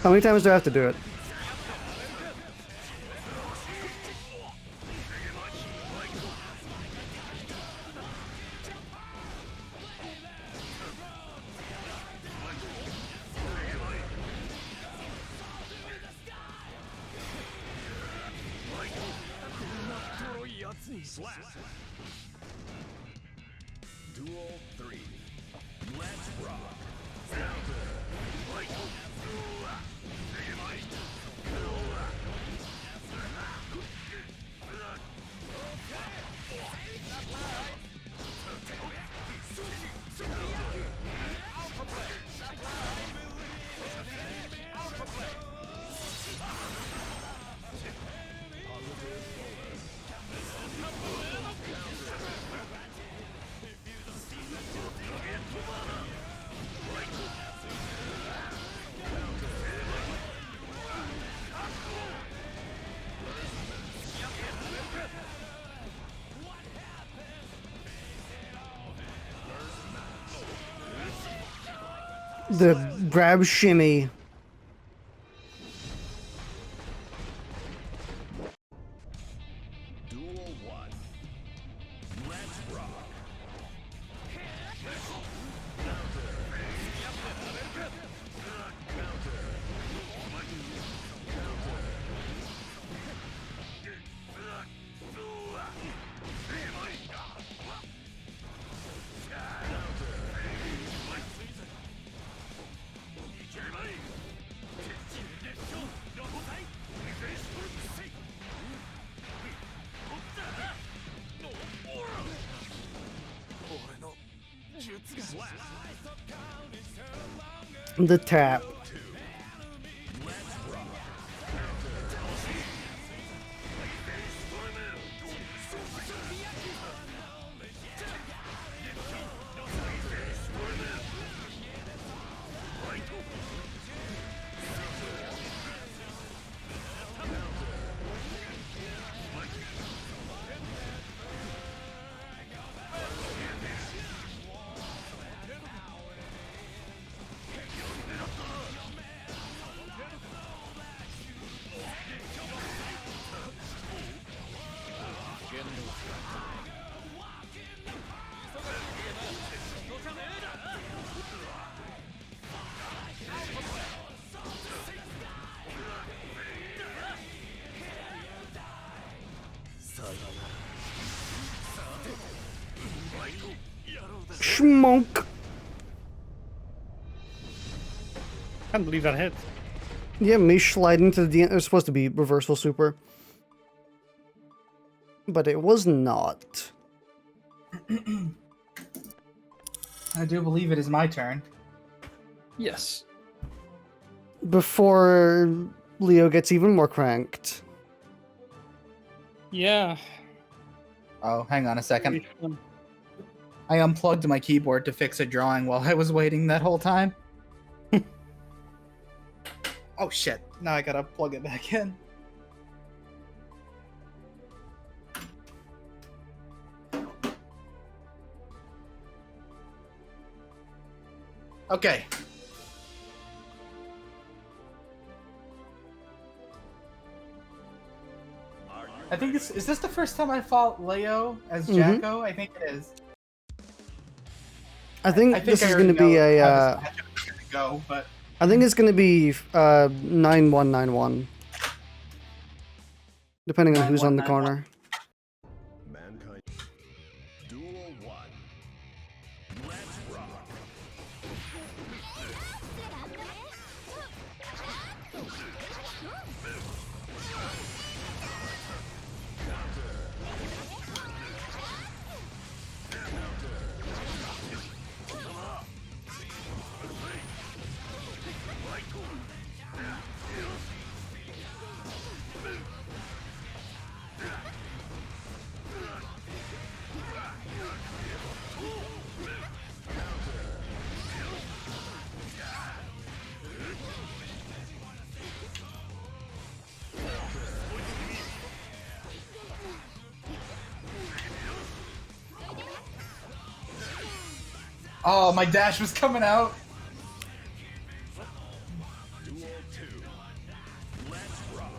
How many times do I have to do it?
Duel 3. Let's rock.
The grab shimmy.
Duel 1. Let's rock.
The tap. Schmonk.
Can't believe that hit.
Yeah, me sliding to the end. It was supposed to be reversal super. But it was not.
I do believe it is my turn.
Yes.
Before Leo gets even more cranked.
Yeah.
Oh, hang on a second.
Pretty fun.
I unplugged my keyboard to fix a drawing while I was waiting that whole time. Oh shit, now I gotta plug it back in. Okay. I think this is this the first time I fought Leo as Jacko? I think it is.
I think this is going to be a.
Go, but
I think it's going to be 9191. Depending on who's on the
9191.
corner.
Mankind. Duel 1. Let's rock.
oh, my dash was coming out.
Duel 2. Let's rock.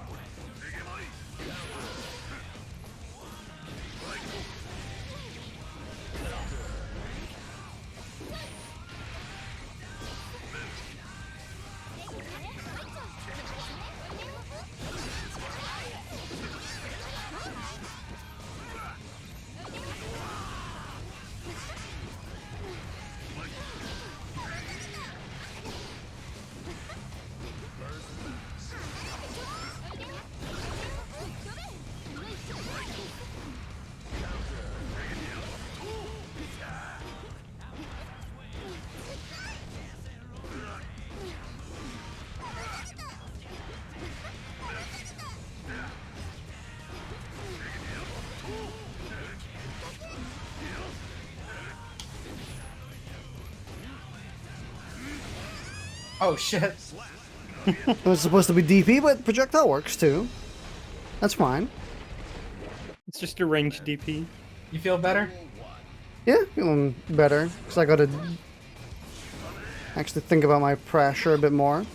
Oh shit.
It was supposed to be DP, but projectile works too. That's fine.
It's just a range DP.
You feel better?
Yeah, feeling better. Because I got a actually think about my pressure a bit more.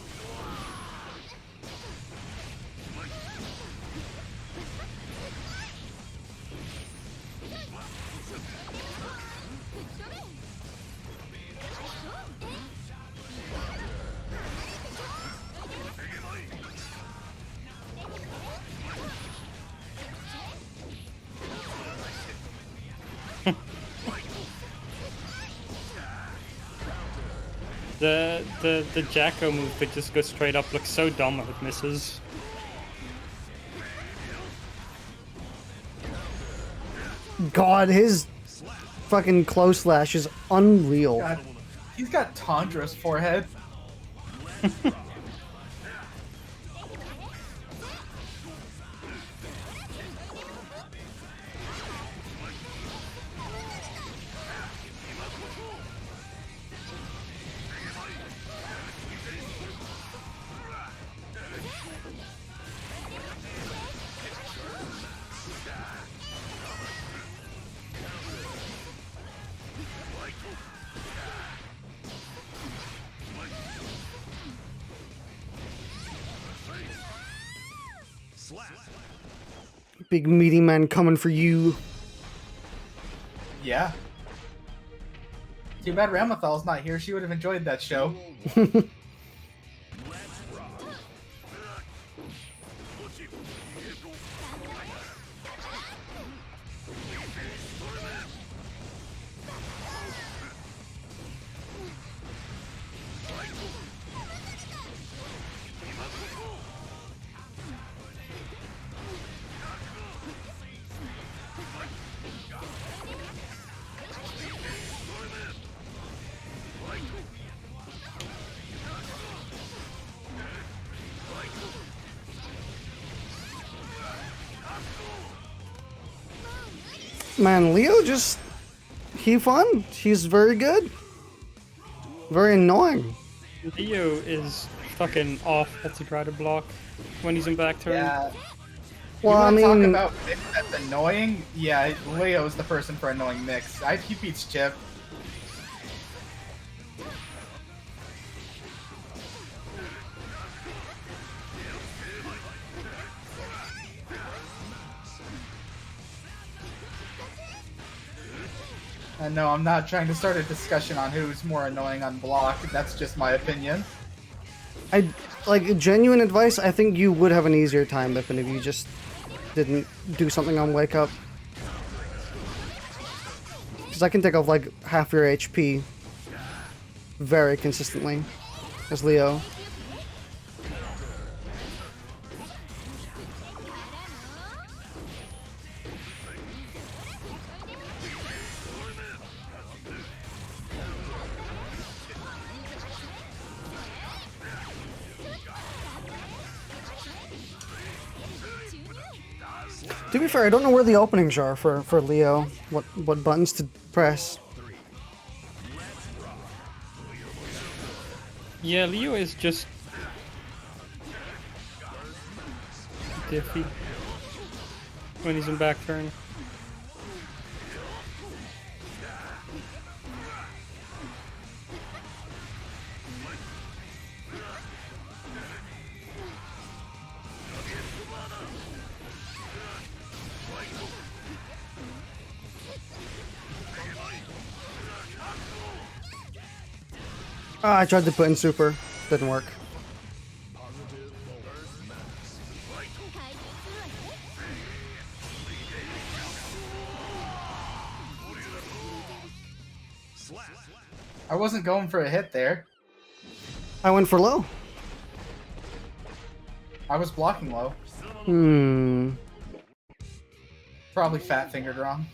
The Jacko move that just goes straight up looks so dumb if it misses.
God, his fucking close slash is unreal.
God, he's got Tandra's forehead.
Big meaty man coming for you.
Yeah. Too bad Ramathal's not here. She would have enjoyed that show.
Man, Leo just... he fun. He's very good. Very annoying.
Leo is fucking awful to try to block when he's in back turn.
Yeah.
Well, I
Talk
mean...
about Mix that's annoying. Yeah, Leo's the person for annoying Mix. He beats Chip. And no, I'm not trying to start a discussion on who's more annoying on block. That's just my opinion.
Like, genuine advice, I think you would have an easier time, Bipin, if you just didn't do something on Wake Up. Because I can take off, like, half your HP very consistently as Leo. To be fair, I don't know where the openings are for Leo. What buttons to press.
Yeah, Leo is just diffy when he's in back turn.
Ah, I tried to put in super. Didn't work.
I wasn't going for a hit there.
I went for low.
I was blocking low. Probably fat fingered wrong.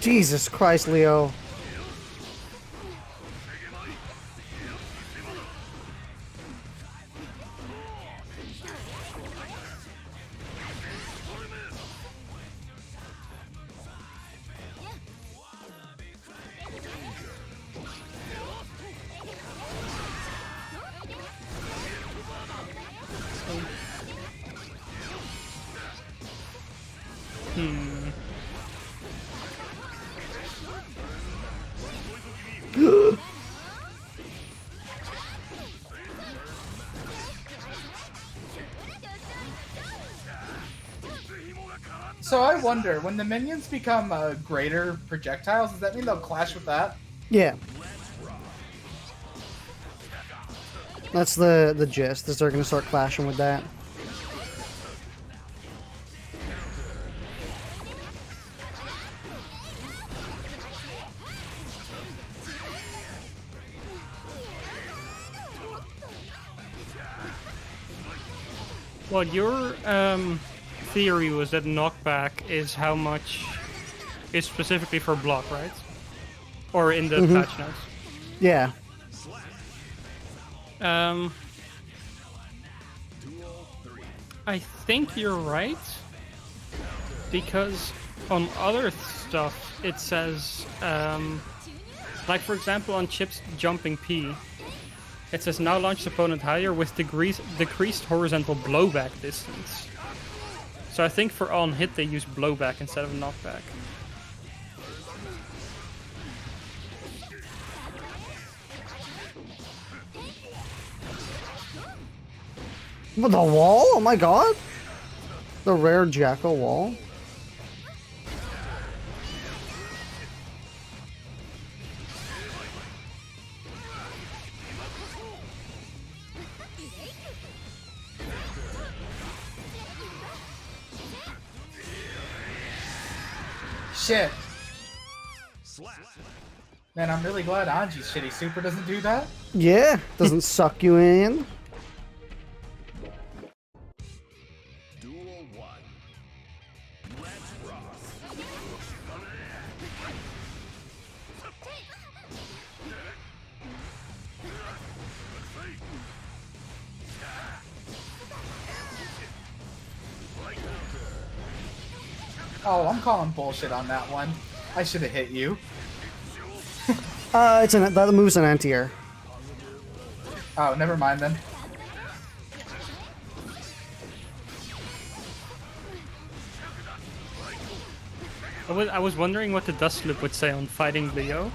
Jesus Christ, Leo.
So I wonder, when the minions become greater projectiles, does that mean they'll clash with that?
Yeah. That's the gist, is they're gonna start clashing with that.
Well, your theory was that knockback is how much is specifically for block, right? Or in the patch notes.
Yeah.
I think you're right, because on other stuff it says, like for example on Chip's jumping P, it says now launch opponent higher with decreased horizontal blowback distance. So I think for on hit they use blowback instead of knockback.
What, the wall? Oh my god! The rare Jackal wall.
Shit. Man, I'm really glad Anji's shitty super doesn't do that.
Yeah, doesn't suck you in.
Duel 1. Let's rock.
Oh, I'm calling bullshit on that one. I should have hit you.
That move's an anti-air.
Oh, never mind then.
I was wondering what the dust loop would say on fighting Leo.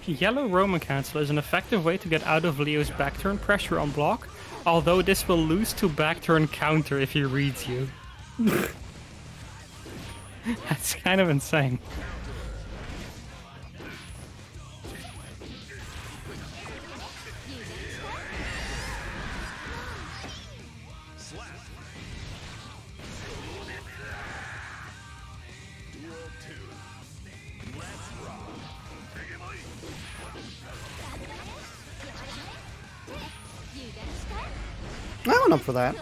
Yellow Roman Cancel is an effective way to get out of Leo's back turn pressure on block, although this will lose to back turn counter if he reads you. That's kind of insane.
I went up for that.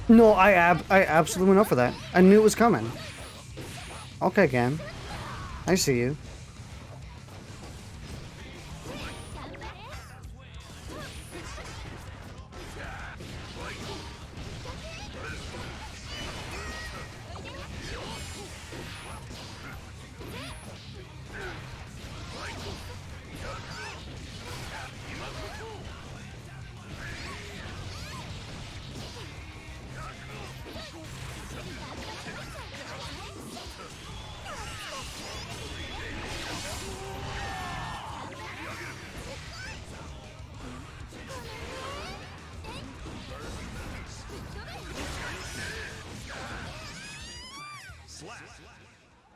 No, I absolutely went up for that. I knew it was coming. Okay, again. I see you.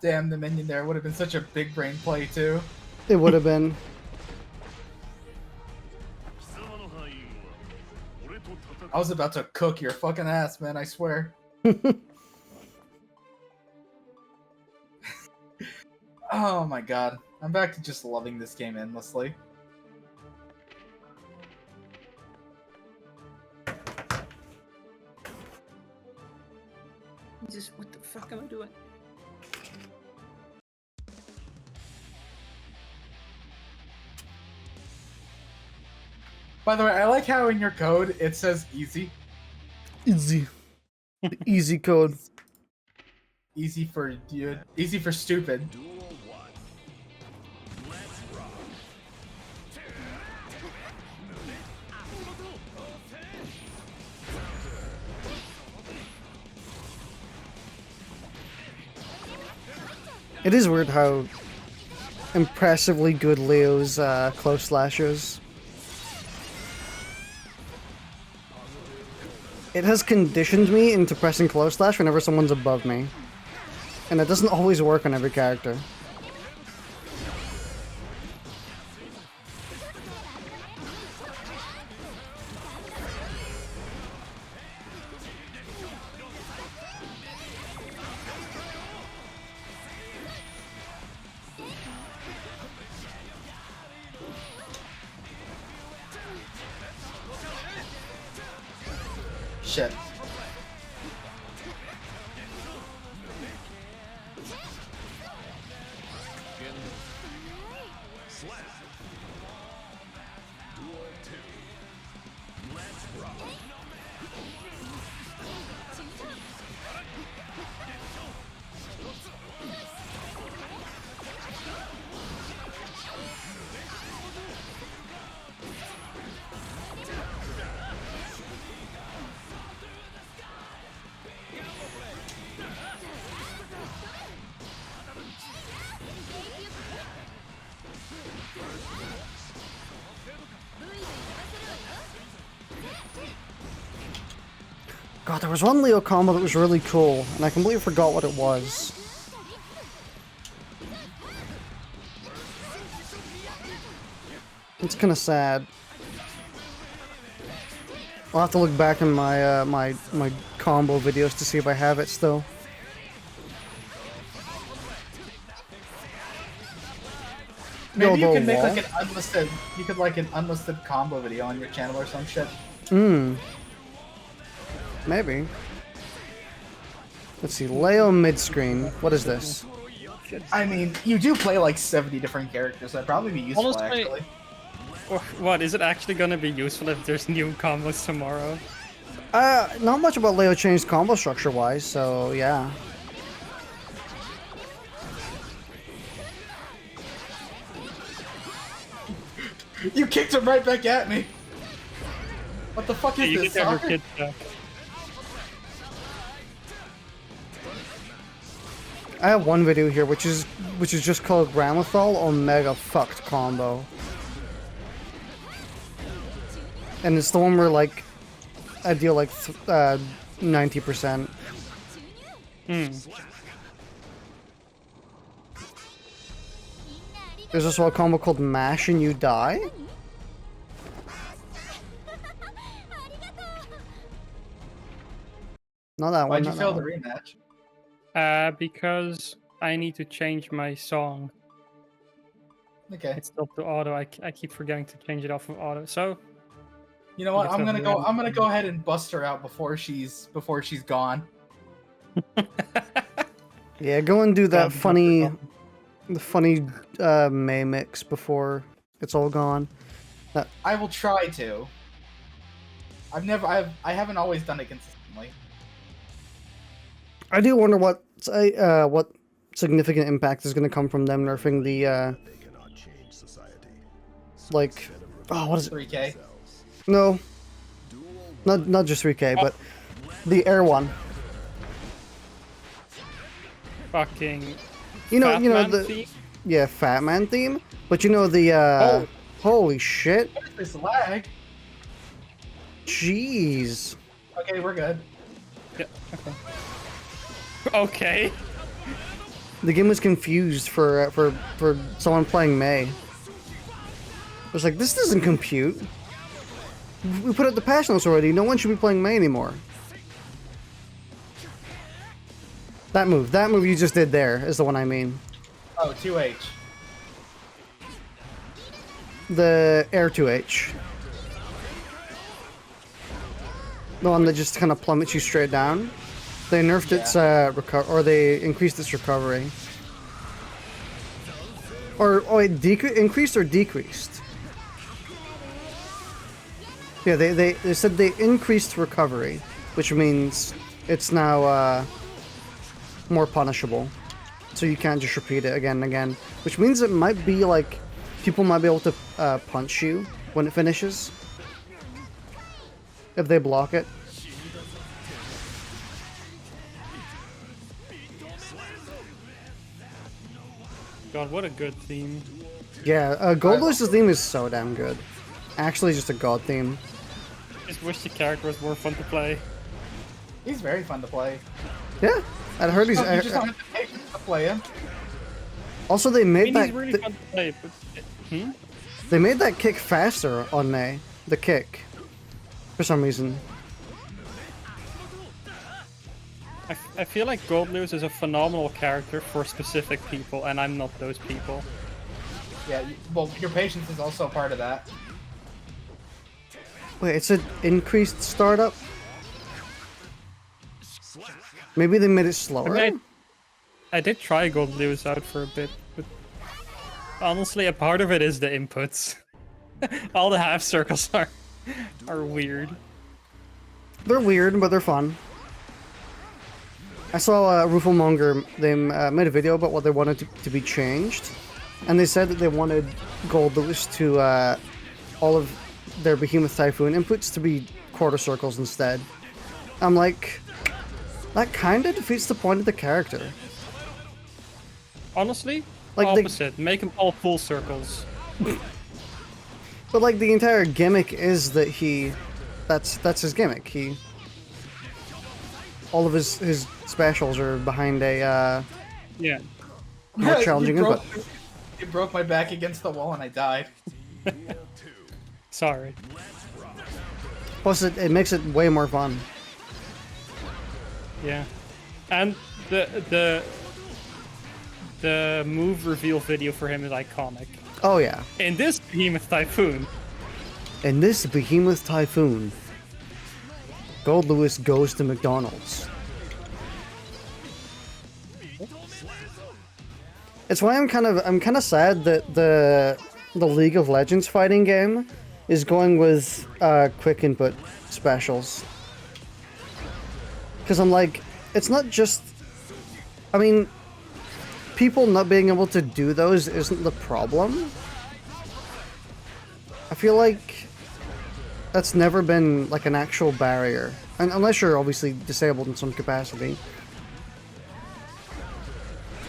Damn, the minion there would have been such a big brain play too.
It would have been.
I was about to cook your fucking ass, man, I swear. Oh my god. I'm back to just loving this game endlessly. By the way, I like how in your code it says easy.
Easy. The easy code.
Easy for stupid.
Duel 1. Let's rock.
It is weird how impressively good Leo's close slashers. It has conditioned me into pressing close slash whenever someone's above me. And it doesn't always work on every character.
Shit.
Slap. Duel 2. Let's rock.
God, there was one Leo combo that was really cool, and I completely forgot what it was. It's kind of sad. I'll have to look back in my my combo videos to see if I have it still.
Maybe you
Elbow
can make
wall.
like an unlisted. You could like an unlisted combo video on your channel or some shit.
Maybe. Let's see, Leo mid-screen. What is this?
I mean, you do play like 70 different characters. That'd probably be useful
Honestly-
actually.
What, is it actually gonna be useful if there's new combos tomorrow?
Not much about Leo changed combo structure-wise, so yeah.
You kicked him right back at me. What the fuck
Yeah,
is
you
this?
get your
Soccer?
kid back.
I have one video here which is just called Ramlethal Omega Fucked Combo. And it's the one where like I deal like 90%. There's also a combo called Mash and You Die. Not that one.
Why'd you
not
fail
that
the
one.
rematch?
Because I need to change my song.
Okay.
It's up to auto. I keep forgetting to change it off of auto. So
You know what?
Yes,
I'm gonna
I've
go.
read-
I'm gonna go ahead and bust her out before she's gone.
Yeah, go and do that
Grab
funny,
the
funny May mix before it's all gone.
I will try to. I haven't always done it consistently.
I do wonder what significant impact is going to come from them nerfing the
They cannot change society.
like what is it?
3K.
No, not just 3K, but the air one.
fucking.
You know,
Batman
the
theme?
yeah, Fat Man theme. But you know the
Oh.
holy shit,
What is this lag?
jeez.
Okay, we're good.
Yeah. Okay.
The game was confused for someone playing May. It was like, this doesn't compute. We put out the patch notes already. No one should be playing May anymore. That move you just did there is the one I mean.
Oh, 2H.
The air 2H. The one that just kind of plummets you straight down. They nerfed its or they increased its recovery. Or it increased or decreased? Yeah, they said they increased recovery, which means it's now more punishable. So you can't just repeat it again and again. Which means it might be like people might be able to punch you when it finishes if they block it.
God, what a good theme.
Yeah, Goldlew's theme is so damn good. Actually, just a god theme.
Just wish the character was more fun to play.
He's very fun to play.
Yeah, I'd heard he's.
You just don't have to pay to play him.
Also, they made
He's
that.
really fun to play, but
They made that kick faster on the kick, for some reason.
I feel like Goldlewis is a phenomenal character for specific people, and I'm not those people.
Yeah, well, your patience is also part of that.
Wait, it's an increased startup? Maybe they made it slower?
I did try Goldlewis out for a bit, but honestly, a part of it is the inputs. All the half circles are weird.
They're weird, but they're fun. I saw Rooflemonger, they made a video about what they wanted to be changed. And they said that they wanted Goldlewis to, all of their Behemoth Typhoon inputs to be quarter circles instead. I'm like, that kinda defeats the point of the character.
Honestly,
Like
opposite. Make them all full circles.
But like the entire gimmick is that that's his gimmick. All of his specials are behind a
Yeah.
more challenging input.
You broke my back against the wall and I died.
Sorry.
Plus, it makes it way more fun.
Yeah. And the move reveal video for him is iconic.
Oh yeah.
In this Behemoth Typhoon,
In this Behemoth Typhoon, Goldlewis goes to McDonald's. It's why I'm kind of sad that the League of Legends fighting game is going with quick input specials. Because I'm like, it's not just, I mean, people not being able to do those isn't the problem. I feel like that's never been like an actual barrier, and unless you're obviously disabled in some capacity.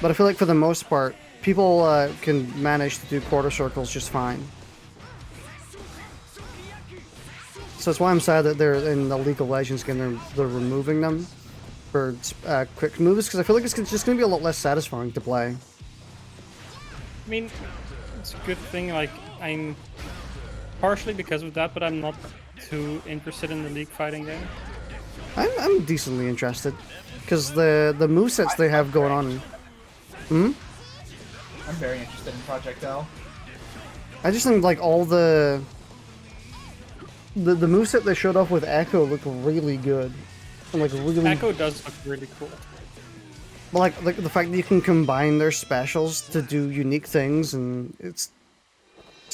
But I feel like for the most part, people can manage to do quarter circles just fine. So that's why I'm sad that they're in the League of Legends game. They're removing them for quick moves, because I feel like it's just going to be a lot less satisfying to play.
I mean, it's a good thing. Like, I'm partially because of that, but I'm not too interested in the League fighting game.
I'm decently interested, because the movesets they have going on.
I'm very interested in Project L.
I just think like all the moveset they showed off with Echo looked really good. And like really
Echo does look really cool.
like the fact that you can combine their specials to do unique things, and it's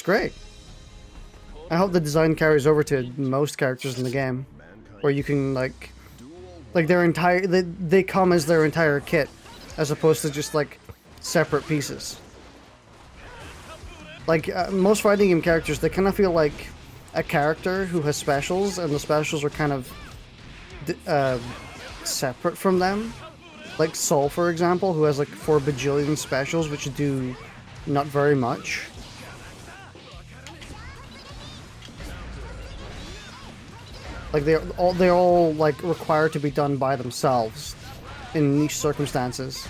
great. I hope the design carries over to most characters in the game, where you can like their entire they come as their entire kit, as opposed to just like separate pieces. Like most fighting game characters, they kind of feel like a character who has specials, and the specials are kind of separate from them. Like Sol, for example, who has like 4 bajillion specials, which do not very much. Like they're all like required to be done by themselves in niche circumstances.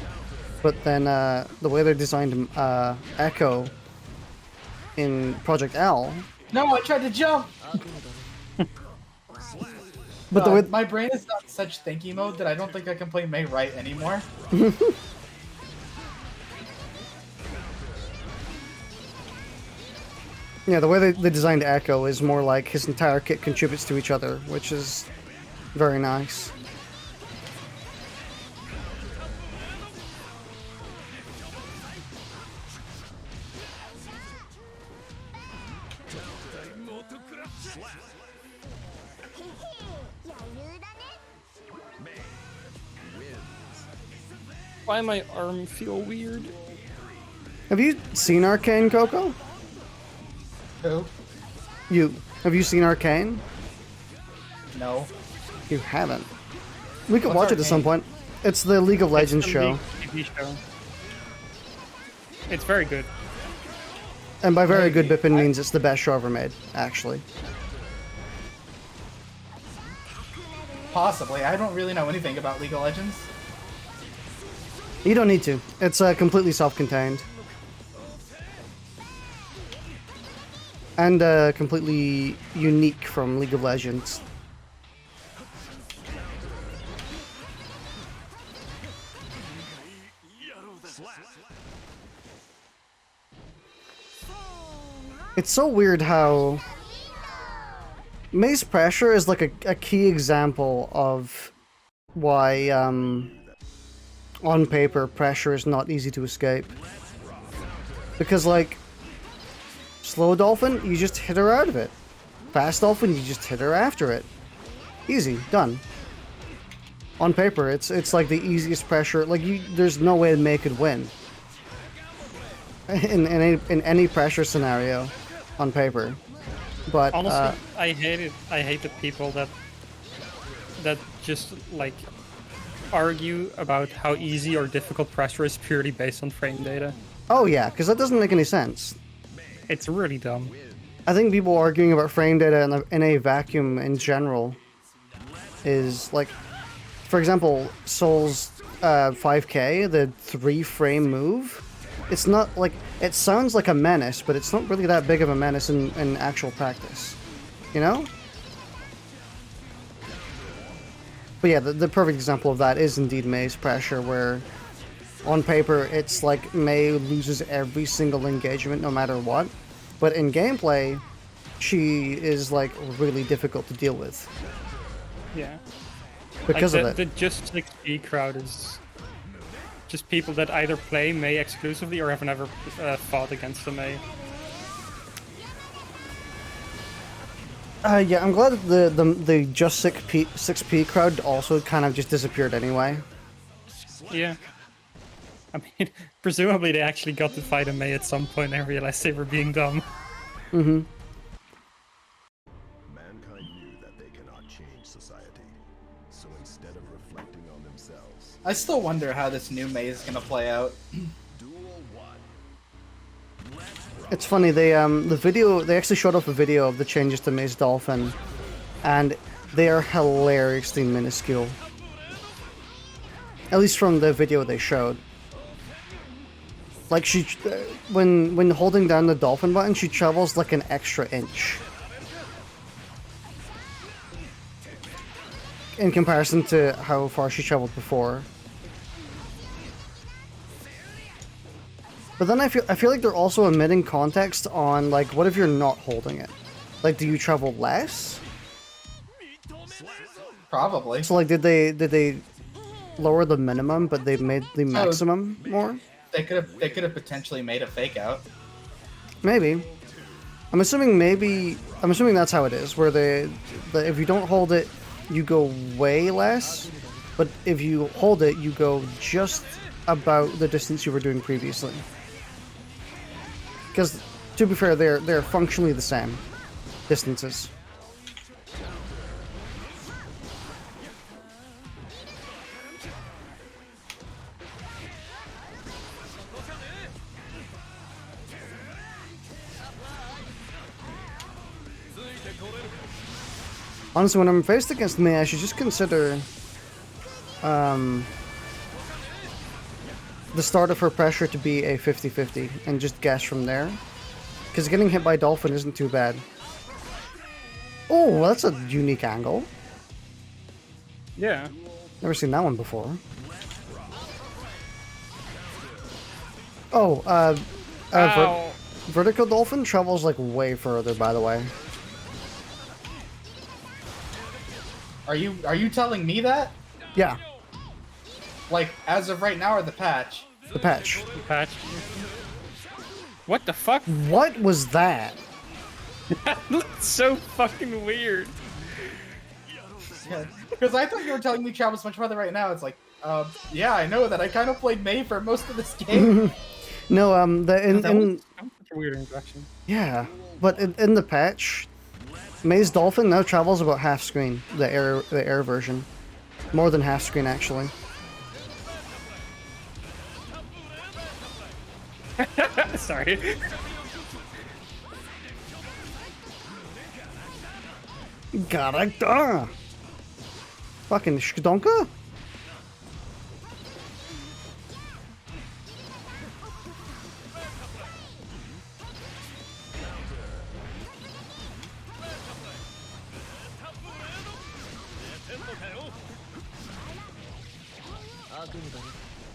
But then the way they designed Echo in Project L.
No, I tried to jump.
But the way
my brain is not in such thinking mode that I don't think I can play Mei right anymore.
yeah, the way they designed Echo is more like his entire kit contributes to each other, which is very nice.
Why my arm feel weird?
Have you seen Arcane, Coco?
Who?
Have you seen Arcane?
No.
You haven't. We could
What's
watch it at some
Arcane?
point. It's the League of Legends
It's a
show.
League TV show. It's very good.
And by very good,
Maybe.
Bipin means it's the best show ever made, actually.
Possibly. I don't really know anything about League of Legends.
You don't need to. It's completely self-contained. And completely unique from League of Legends. It's so weird how Mace Pressure is like a key example of why on paper pressure is not easy to escape. Because like slow dolphin, you just hit her out of it. Fast dolphin, you just hit her after it. Easy, done. On paper, it's like the easiest pressure. Like there's no way May could win in any pressure scenario on paper. But
Honestly, I hate it. I hate the people that just like argue about how easy or difficult pressure is purely based on frame data.
oh yeah, because that doesn't make any sense.
It's really dumb.
I think people arguing about frame data in a vacuum in general is like, for example, Soul's 5K, the 3-frame move. It's not like, it sounds like a menace, but it's not really that big of a menace in actual practice. You know? But yeah, the perfect example of that is indeed May's pressure, where on paper it's like May loses every single engagement no matter what. But in gameplay, she is like really difficult to deal with.
Yeah.
Because
like
of it.
The Just 6B crowd is just people that either play May exclusively or have never fought against the May.
Yeah, I'm glad that the Just 6P crowd also kind of just disappeared anyway.
Yeah. I mean, presumably they actually got to fight a May at some point and realized they were being dumb.
Mm-hmm.
Mankind knew that they cannot change society. So instead of reflecting on themselves,
I still wonder how this new May is gonna play out.
duel one.
It's funny, they actually showed off a video of the changes to May's Dolphin, and they are hilariously minuscule. At least from the video they showed. Like she, when holding down the dolphin button, she travels like an extra inch. In comparison to how far she traveled before. But then I feel like they're also omitting context on like, what if you're not holding it? Like, do you travel less?
Probably.
So like, did they lower the minimum, but they made the maximum more?
They could have potentially made a fake out.
Maybe. I'm assuming that's how it is, where if you don't hold it, you go way less, but if you hold it, you go just about the distance you were doing previously. Because, to be fair, they're functionally the same distances. Honestly, when I'm faced against May, I should just consider the start of her pressure to be a 50-50 and just guess from there. Because getting hit by Dolphin isn't too bad. Oh, that's a unique angle.
Yeah.
Never seen that one before. Oh,
Ow.
vertical Dolphin travels like way further, by the way.
Are you telling me that?
Yeah,
Like, as of right now, or the patch?
the patch.
Patch. What the fuck?
What was that?
That looks so fucking weird.
Because I thought you were telling me travels much further right now. It's like, Yeah, I know that. I kind of played May for most of this game.
No,
That was such a weird introduction.
yeah, but in the patch, May's Dolphin now travels about half screen. The air version, more than half screen actually.
Sorry.
Character. Fucking skedonka.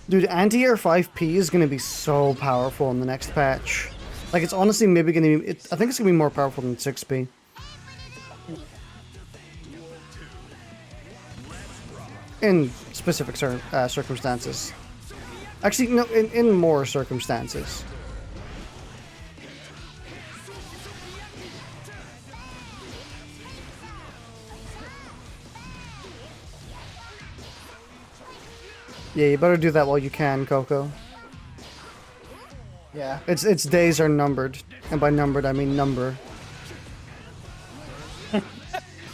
Dude, anti-air 5P is gonna be so powerful in the next patch. Like, it's honestly maybe gonna be... I think it's gonna be more powerful than 6P. In specific circumstances. Actually, no, in more circumstances. Yeah, you better do that while you can, Coco.
Yeah.
Its days are numbered, and by numbered I mean number.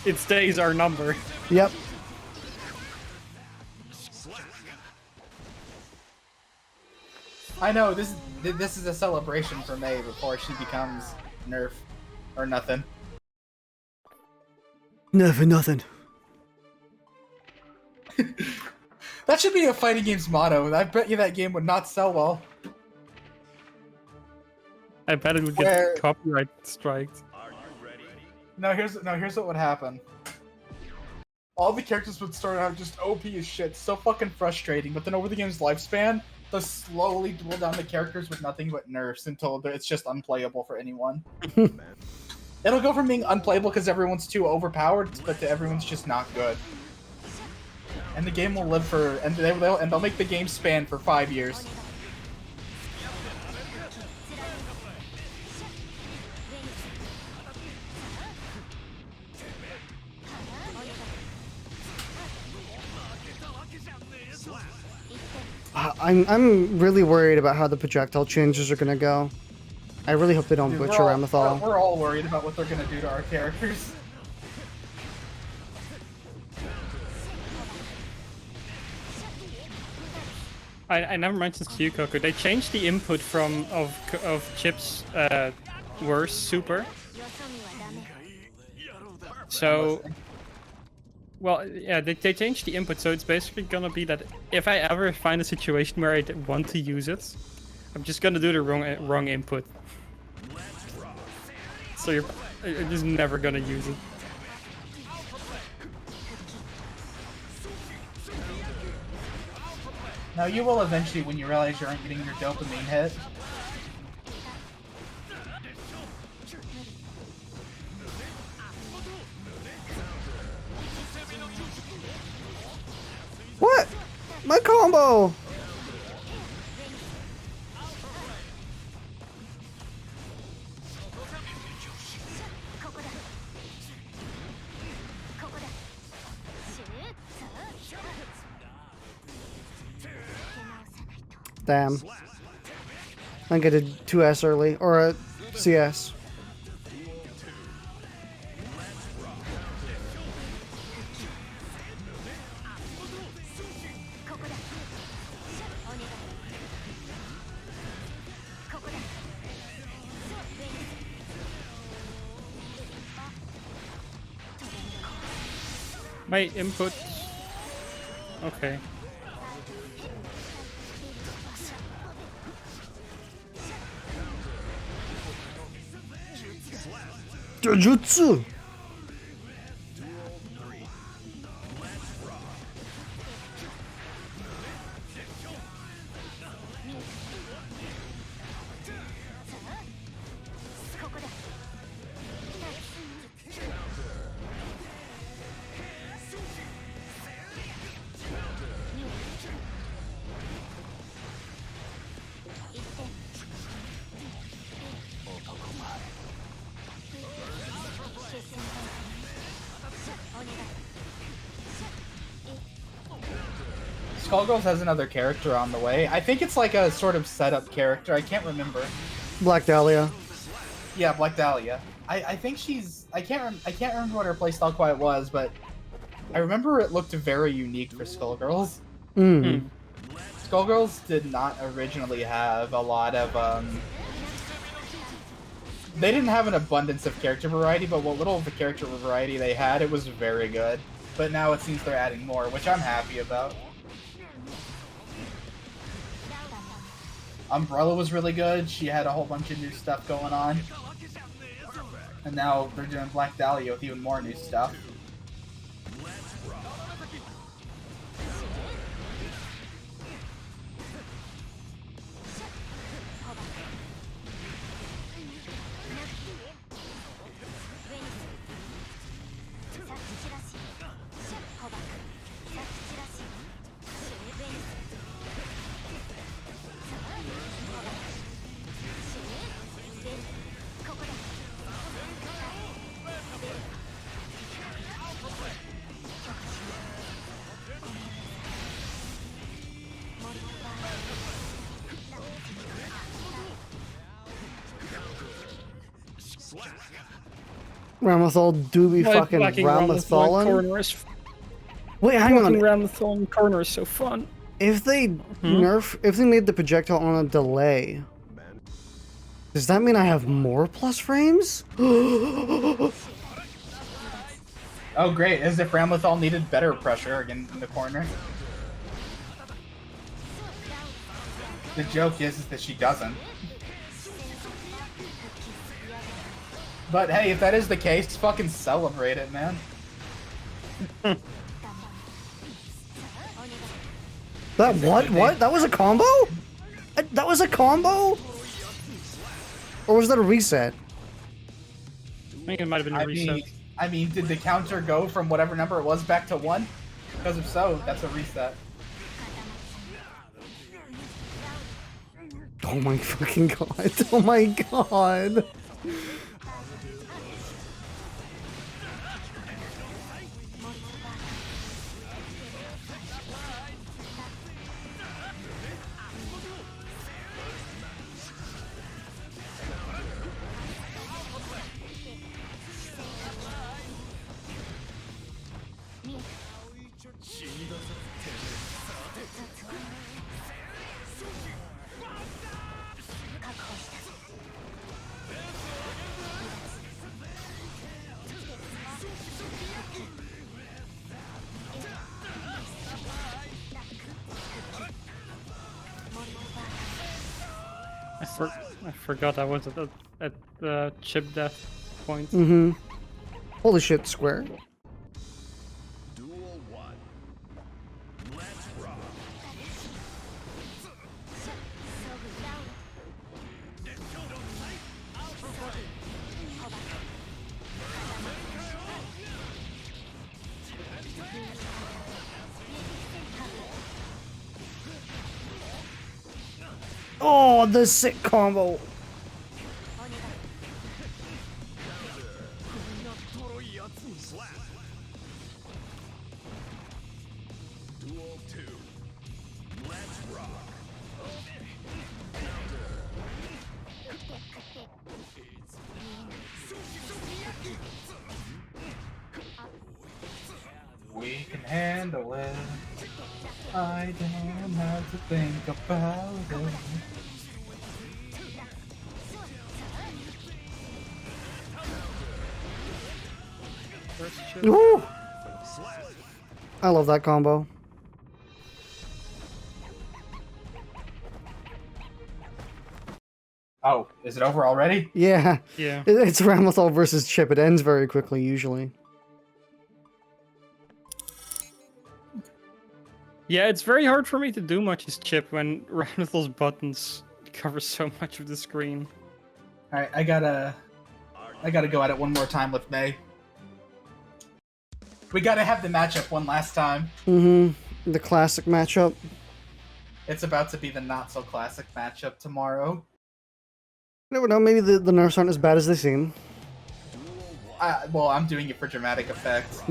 Its days are numbered.
Yep.
I know, this is a celebration for May before she becomes Nerf. Or nothing.
Never nothing.
That should be a fighting game's motto. I bet you that game would not sell well.
I bet it would get copyright striked.
No, here's what would happen. All the characters would start out just OP as shit, so fucking frustrating, but then over the game's lifespan, they'll slowly duel down the characters with nothing but nerfs until it's just unplayable for anyone. It'll go from being unplayable because everyone's too overpowered, but to everyone's just not good. And the game will live for, and they'll make the game span for 5 years.
I'm really worried about how the projectile changes are gonna go. I really hope they don't butcher Ramethal.
We're all worried about what they're gonna do to our characters.
I never mentioned to you, Coco. They changed the input of Chip's worst super. So, well, yeah, they changed the input, so it's basically gonna be that if I ever find a situation where I want to use it, I'm just gonna do the wrong input. So you're just never gonna use it.
Now you will eventually when you realize you aren't getting your dopamine hit.
What? My combo! Damn. I think I did 2S early, or a CS.
My input. Okay.
Jujutsu!
Skullgirls has another character on the way. I think it's like a sort of setup character. I can't remember.
Black Dahlia.
Yeah, Black Dahlia. I think she's... I can't remember what her playstyle quite was, but I remember it looked very unique for Skullgirls. Skullgirls did not originally have a lot of... They didn't have an abundance of character variety, but what little of the character variety they had, it was very good. But now it seems they're adding more, which I'm happy about. Umbrella was really good. She had a whole bunch of new stuff going on. And now they're doing Black Dahlia with even more new stuff.
Ramlethal do be fucking Ramlethalin. Wait, hang on.
Ramlethal in corner is so fun.
If they if they made the projectile on a delay, does that mean I have more plus frames?
Oh great, as if Ramlethal needed better pressure again in the corner. The joke is that she doesn't. But hey, if that is the case, fucking celebrate it, man.
That what? What? That was a combo? That was a combo? Or was that a reset?
I think it might have been a reset.
I mean, did the counter go from whatever number it was back to 1? Because if so, that's a reset.
Oh my fucking god. Oh my god.
I forgot I was at the chip death point.
Holy shit, Square.
Duel 1. Let's rock.
Oh, the sick combo.
Duel 2. Let's rock.
We can handle it. I don't have to think about it.
Woo! I love that combo.
Oh, is it over already?
Yeah.
Yeah.
It's Ramlethal versus Chip. It ends very quickly, usually.
Yeah, it's very hard for me to do much as Chip when Ramlethal's buttons cover so much of the screen.
Alright, I gotta go at it one more time with May. We gotta have the matchup one last time.
The classic matchup.
It's about to be the not-so-classic matchup tomorrow.
You never know, maybe the nerfs aren't as bad as they seem.
Well, I'm doing it for dramatic effect.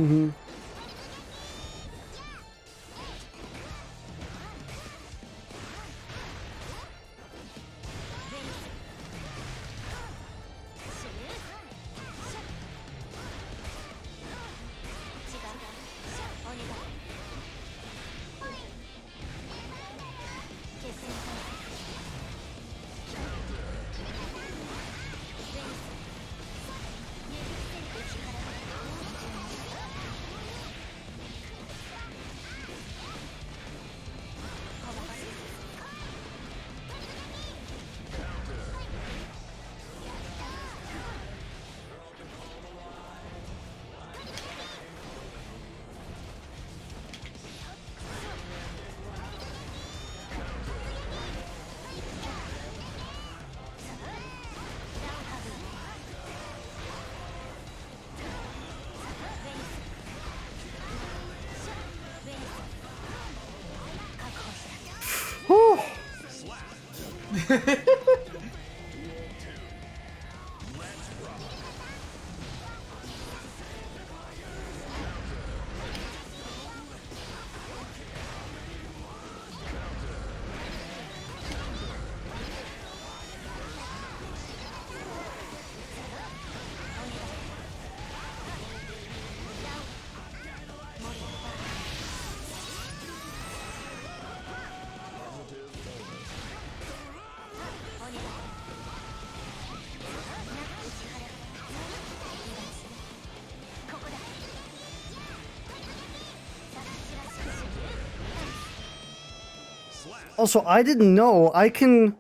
Also, I didn't know I can,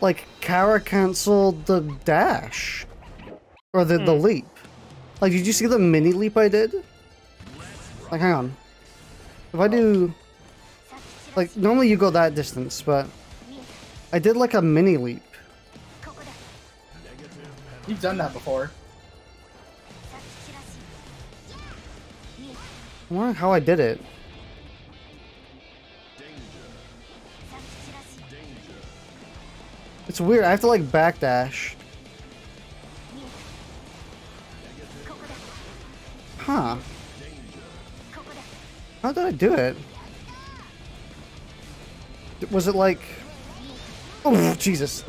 like, Kara cancel the dash. Or the leap. Like, did you see the mini leap I did? Like, hang on. If I do... Like, normally you go that distance, but... I did, like, a mini leap.
You've done that before.
I wonder how I did it. It's weird, I have to, like, backdash. Huh. How did I do it? Was it like... Oh, Jesus.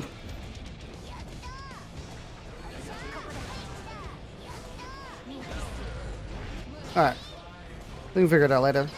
Alright. We can figure it out later.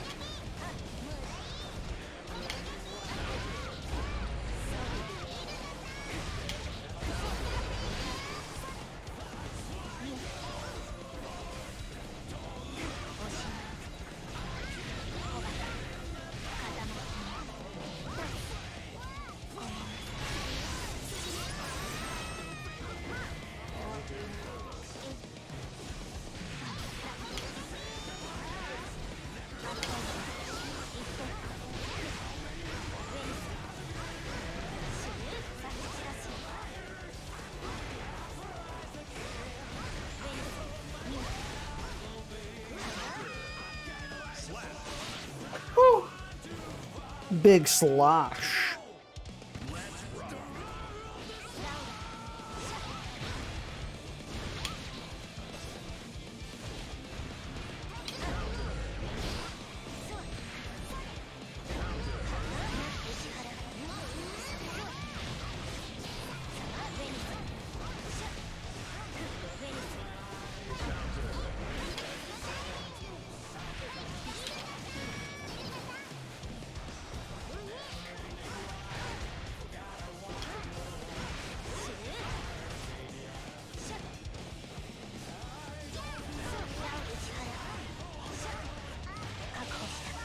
Big slosh.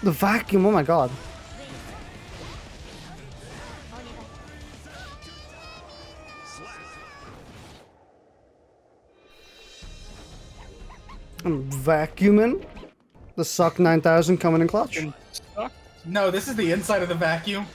The vacuum, oh my god. I'm vacuuming. The Suck 9000 coming in clutch.
No, this is the inside of the vacuum.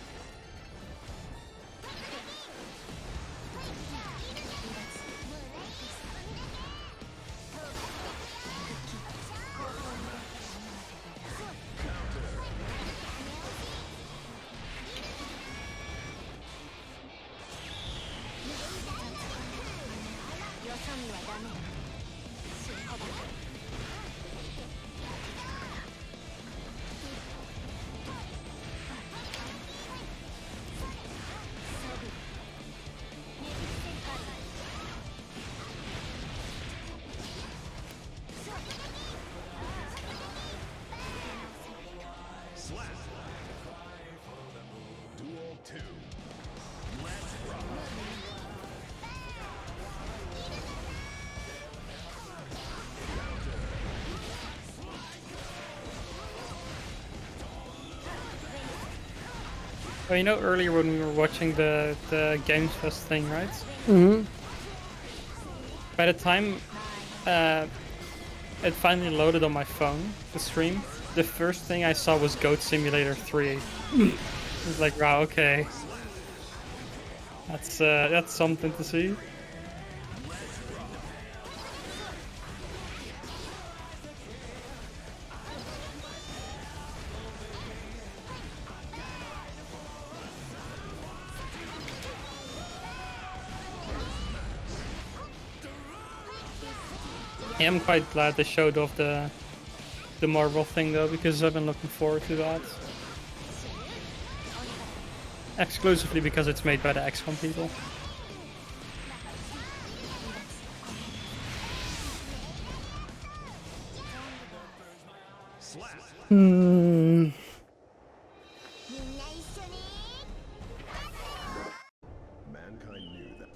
Well, you know, earlier when we were watching the Games Fest thing, right?
Mm-hmm.
By the time it finally loaded on my phone, the stream, the first thing I saw was Goat Simulator 3. It was like, wow, okay. That's something to see. I am quite glad they showed off the Marvel thing though, because I've been looking forward to that. Exclusively because it's made by the XCOM people.
Mankind knew that.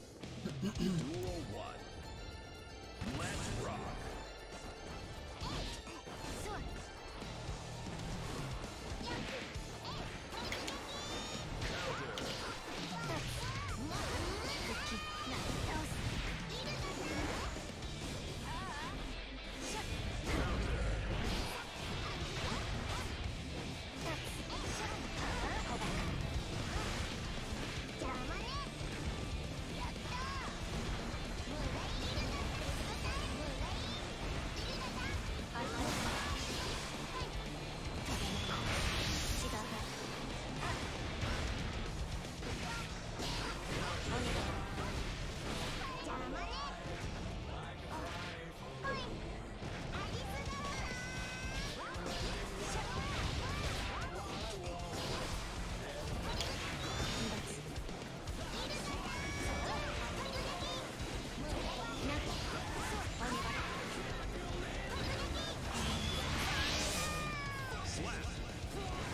Duel 1. Let's rock.
Backdash.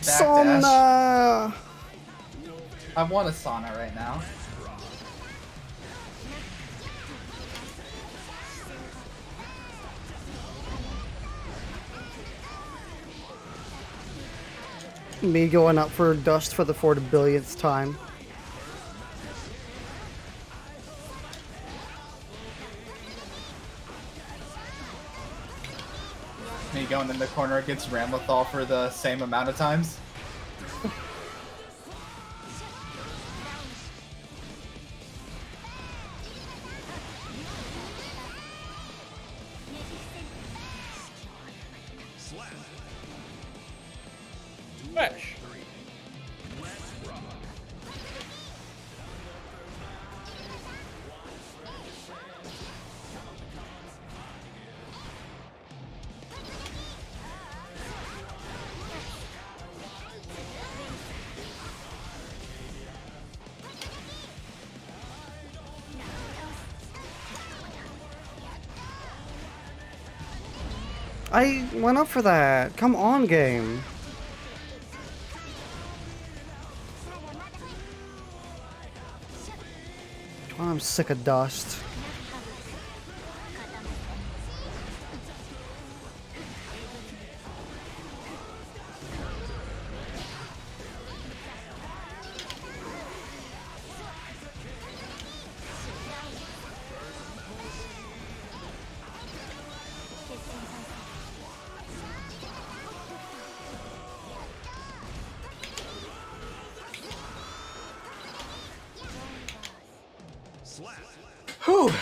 Sona!
I want a sauna right now.
Me going up for dust for the 40 billionth time.
Me going in the corner against Ramlethal for the same amount of times.
Fresh.
I went up for that. Come on, game. Oh, I'm sick of dust.
Whew.
Duel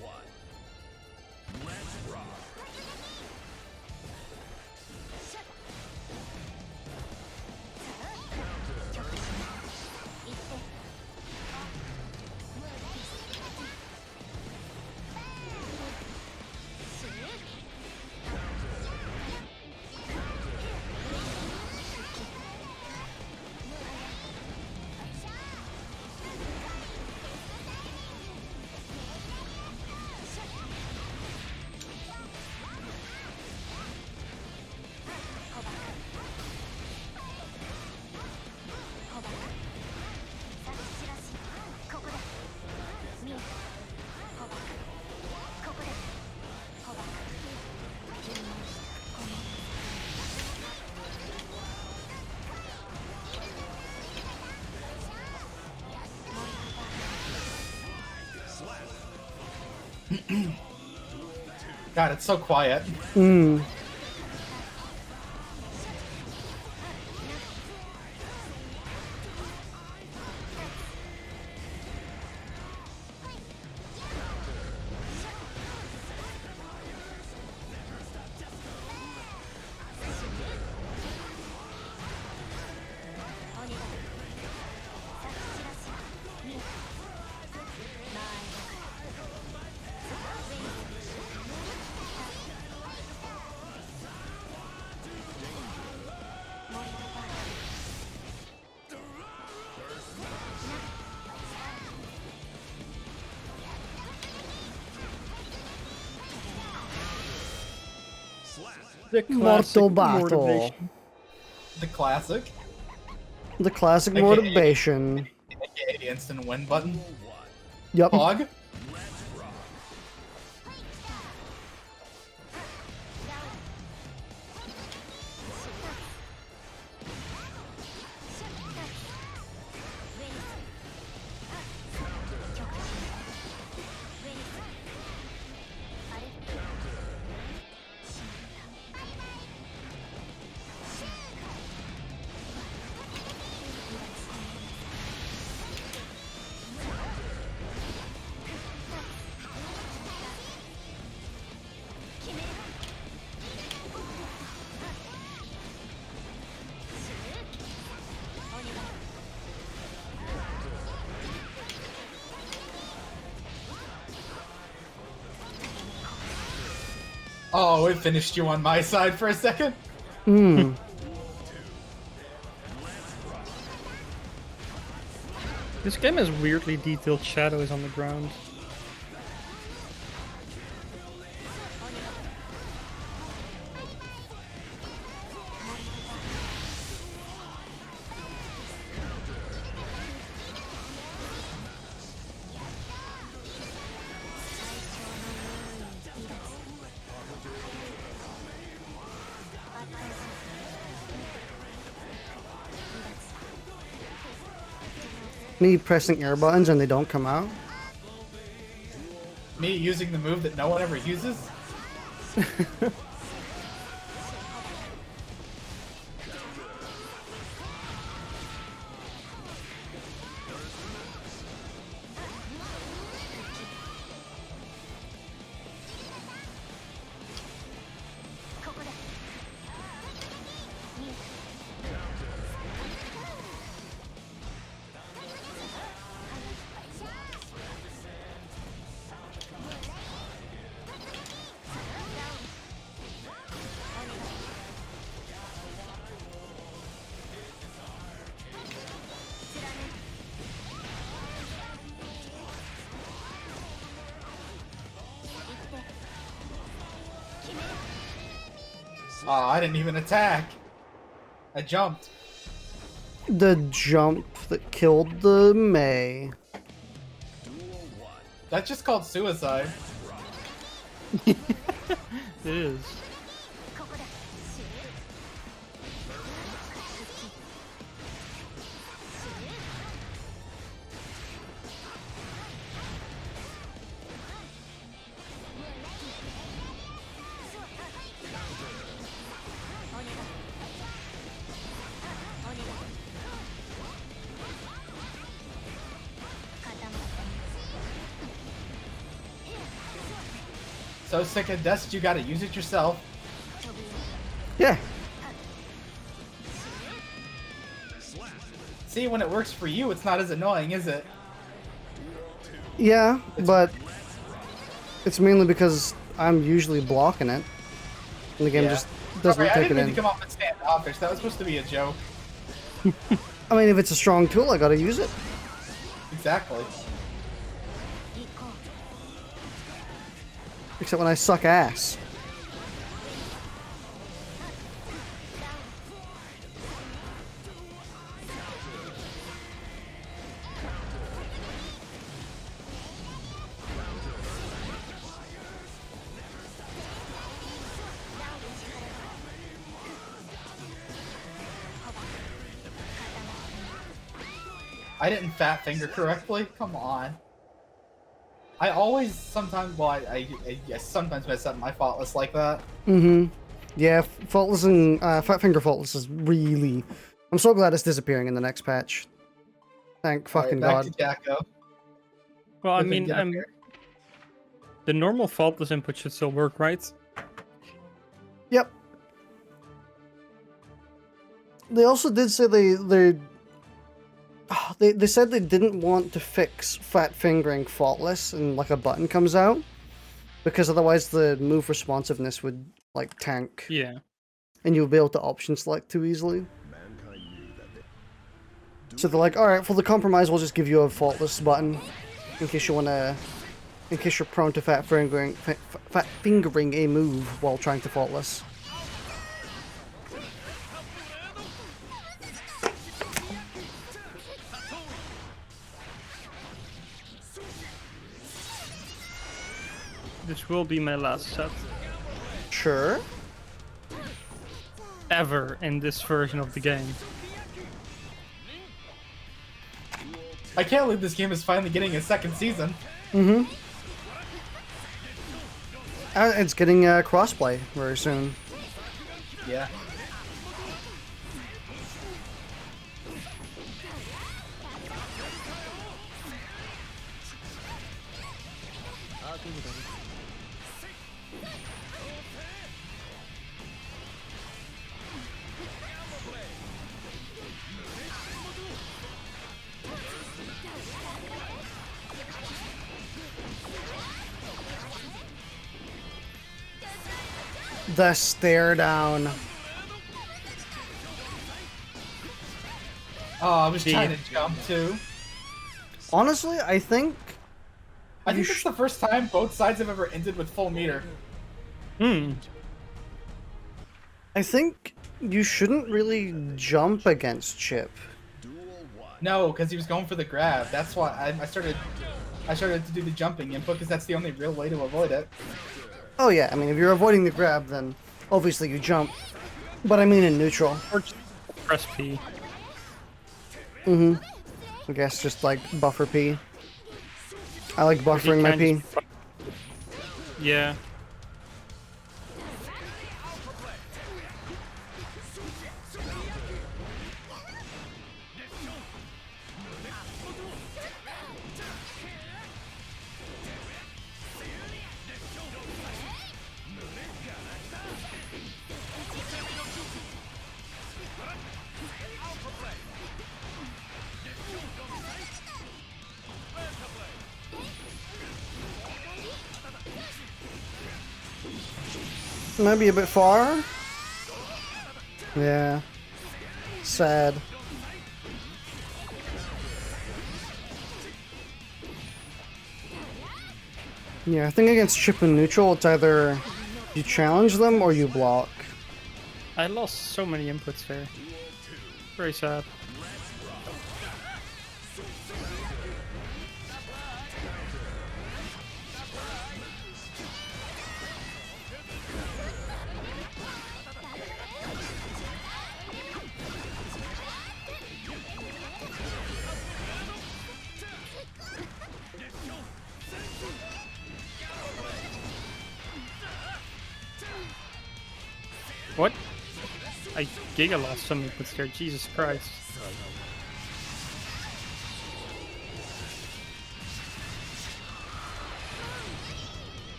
1. Let's rock.
God, it's so quiet.
The
Mortal
classic
battle.
motivation.
The classic.
The classic
Okay.
motivation.
AKA instant win button.
Yep.
Pog. Oh, it finished you on my side for a second.
Hmm.
This game has weirdly detailed shadows on the ground.
Me pressing air buttons and they don't come out.
Me using the move that no one ever uses. Oh, I didn't even attack. I jumped.
The jump that killed the May.
That's just called suicide.
It is.
So sick of dust, you gotta use it yourself.
Yeah.
See, when it works for you, it's not as annoying, is it?
Yeah, but it's mainly because I'm usually blocking it. And the game just doesn't
Sorry, I
take it
didn't mean
in.
to come off and standoffish. That was supposed to be a joke.
I mean, if it's a strong tool, I gotta use it.
Exactly.
Except when I suck ass.
I didn't fat finger correctly? Come on. I always sometimes, well, I sometimes mess up my faultless like that.
Mm-hmm. Yeah, Faultless and Fat Finger Faultless is really... I'm so glad it's disappearing in the next patch. Thank fucking
Alright,
God.
back to Jacko.
Well, I
Bipin,
mean,
get up here.
the normal faultless input should still work, right?
Yep. They also did say they said they didn't want to fix fat fingering faultless and like a button comes out because otherwise the move responsiveness would like tank
Yeah.
and you'll be able to option select too easily. So they're like, all right, for the compromise, we'll just give you a faultless button in case you wanna, in case you're prone to fat fingering a move while trying to faultless.
This will be my last set
Sure.
ever in this version of the game.
I can't believe this game is finally getting a second season.
Mm-hmm. It's getting crossplay very soon.
Yeah.
The stare down.
Oh, I was trying to jump too.
Honestly, I think
I think it's the first time both sides have ever ended with full meter.
I think you shouldn't really jump against Chip.
No, because he was going for the grab. That's why I started to do the jumping input, because that's the only real way to avoid it.
Oh yeah, I mean, if you're avoiding the grab, then obviously you jump. But I mean in neutral.
Or just press P.
Mm-hmm. I guess just like buffer P. I like buffering my P.
Yeah.
Might be a bit far. Yeah. Sad. Yeah, I think against Chip and neutral, it's either you challenge them or you block.
I lost so many inputs there. Very sad. What? I giga lost some inputs there, Jesus Christ.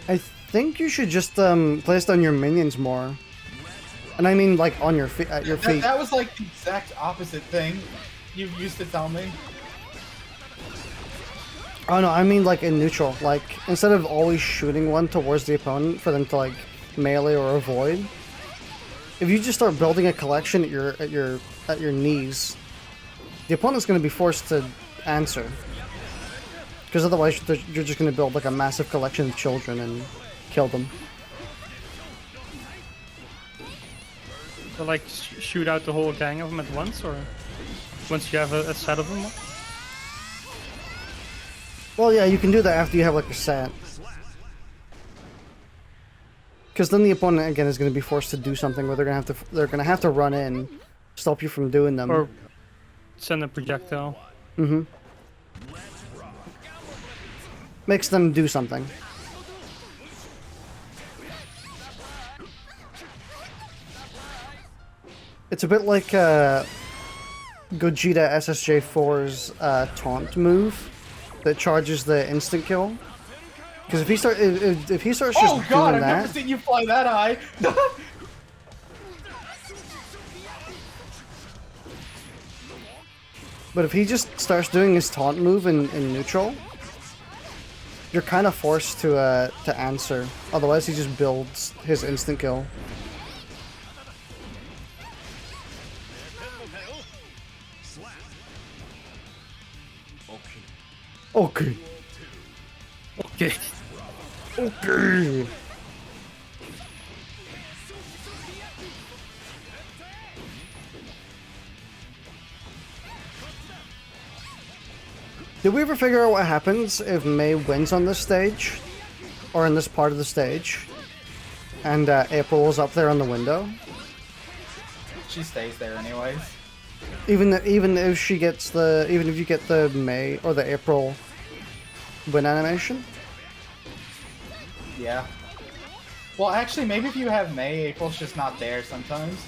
I think you should just place down your minions more. And I mean like on your feet, at your feet.
That was like the exact opposite thing you used to tell me.
Oh no, I mean like in neutral. Like instead of always shooting one towards the opponent for them to like melee or avoid, if you just start building a collection at your knees, the opponent's going to be forced to answer. Because otherwise, you're just going to build like a massive collection of children and kill them.
So like shoot out the whole gang of them at once, or once you have a set of them?
Well, yeah, you can do that after you have like a set. Because then the opponent again is going to be forced to do something where they're going to have to run in, stop you from doing them,
or send a projectile.
Mm-hmm. Makes them do something. It's a bit like Gogeta SSJ4's taunt move that charges the instant kill. Because if he starts just
Oh god,
doing
I've never
that,
seen you fly that high.
but if he just starts doing his taunt move in neutral, you're kind of forced to answer. Otherwise, he just builds his instant kill. Okay.
Okay.
Okay. Did we ever figure out what happens if May wins on this stage? Or in this part of the stage? And April is up there on the window?
She stays there anyways.
Even if she gets even if you get the May or the April win animation?
Yeah. Well, actually, maybe if you have May, April's just not there sometimes.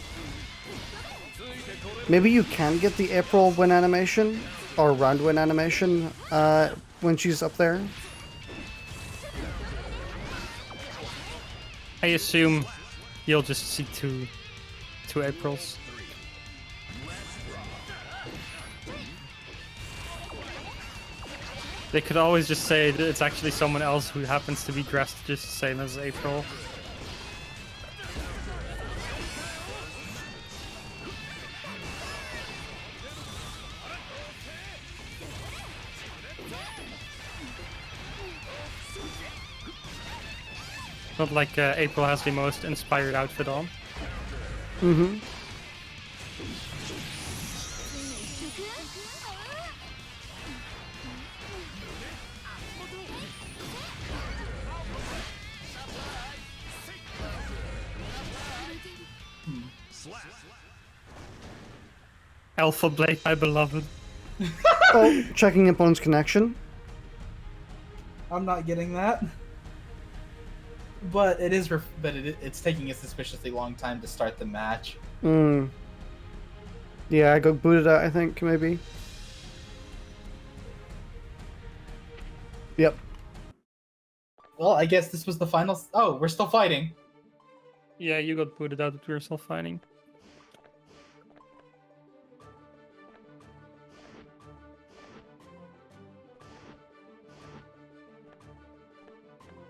Maybe you can get the April win animation or round win animation when she's up there.
I assume you'll just see two Aprils. They could always just say that it's actually someone else who happens to be dressed just the same as April. Not like April has the most inspired outfit on.
Mm-hmm.
Alpha Blade, my beloved.
Oh, checking opponent's connection.
I'm not getting that. But it is, it's taking a suspiciously long time to start the match.
Yeah, I got booted out, I think, maybe. Yep.
Well, I guess this was the final. Oh, we're still fighting.
Yeah, you got booted out, but we were still fighting.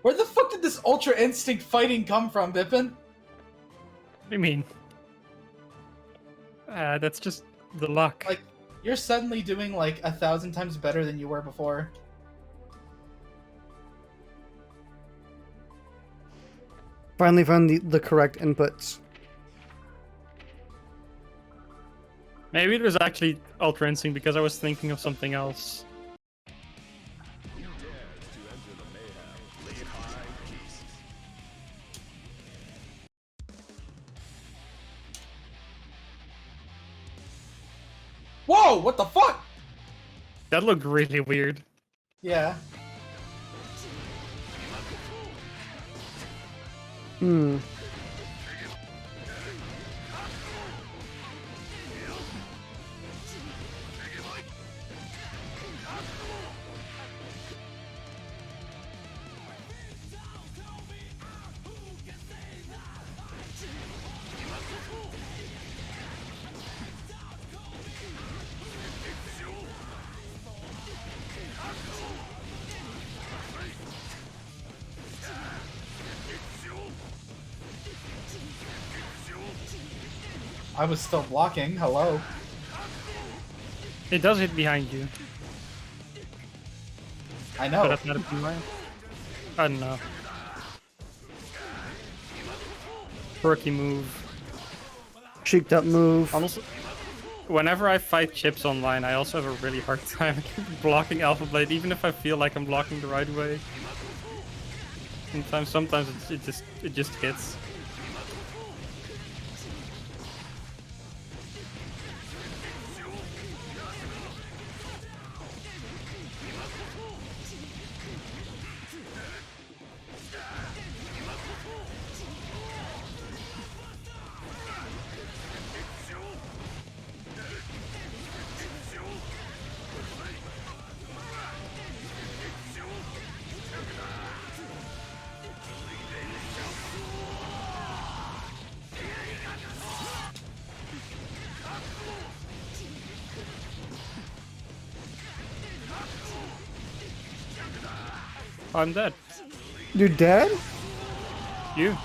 Where the fuck did this Ultra Instinct fighting come from, Bipin?
What do you mean? That's just the luck.
Like, you're suddenly doing like 1,000 times better than you were before.
Finally found the correct inputs.
Maybe it was actually Ultra Instinct because I was thinking of something else.
Whoa, what the fuck?
That looked really weird.
Yeah.
Hmm.
I was still blocking. Hello.
It does hit behind you.
I
But
know.
that's not a behind. I don't know. Rookie move.
Cheeked up move.
Honestly, whenever I fight chips online, I also have a really hard time blocking Alpha Blade, even if I feel like I'm blocking the right way. Sometimes it just hits. I'm dead.
You're dead?
You?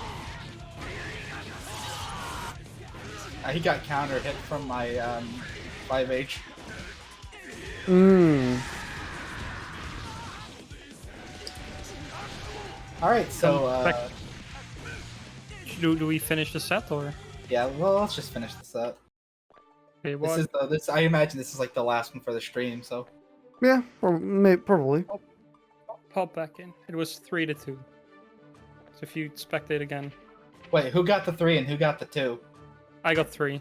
He got counter hit from my 5H. Alright, so
Do we finish the set or?
yeah, well, let's just finish this up.
Okay,
This is I imagine this is like the last one for the stream, so
Yeah, or probably.
Pop back in. It was 3-2. So if you spectate again.
Wait, who got the 3 and who got the 2?
I got 3.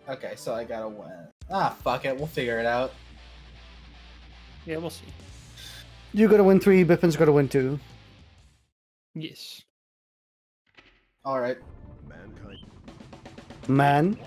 Okay, so I gotta win. Ah, fuck it. We'll figure it out.
Yeah, we'll see.
You gotta win 3, Bipin's gotta win 2.
Yes.
Alright.
Mankind.
Man.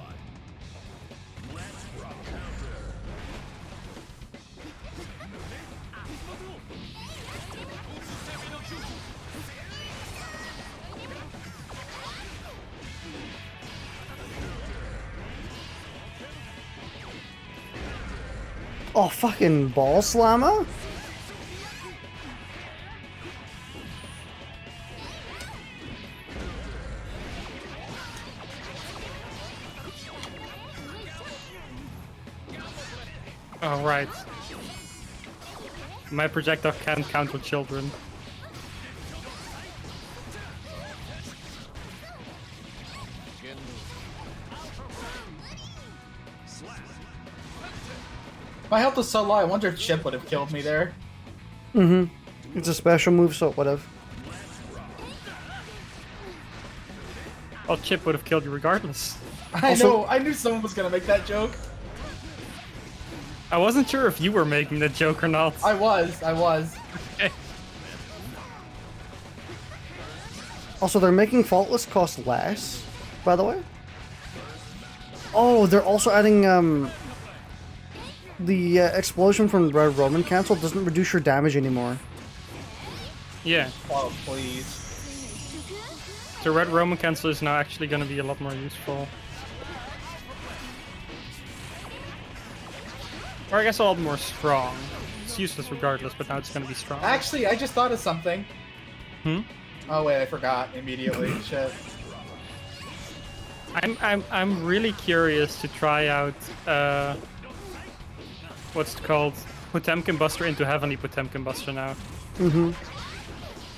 Oh, fucking ball slammer?
Oh, right. My projectile can't count with children.
My health was so low, I wonder if Chip would have killed me there.
Mm-hmm. It's a special move, so whatever.
Well, Chip would have killed you regardless.
I know, I knew someone was gonna make that joke.
I wasn't sure if you were making the joke or not.
I was.
Okay.
Also, they're making Faultless cost less, by the way. Oh, they're also adding, the explosion from Red Roman Cancel doesn't reduce your damage anymore.
Yeah.
Oh, please.
The Red Roman Cancel is now actually going to be a lot more useful. Or I guess a lot more strong. It's useless regardless, but now it's going to be strong.
Actually, I just thought of something.
Hmm?
Oh wait, I forgot immediately. Shit.
I'm really curious to try out what's it called? Potemkin Buster into Heavenly Potemkin Buster now.
Mm-hmm.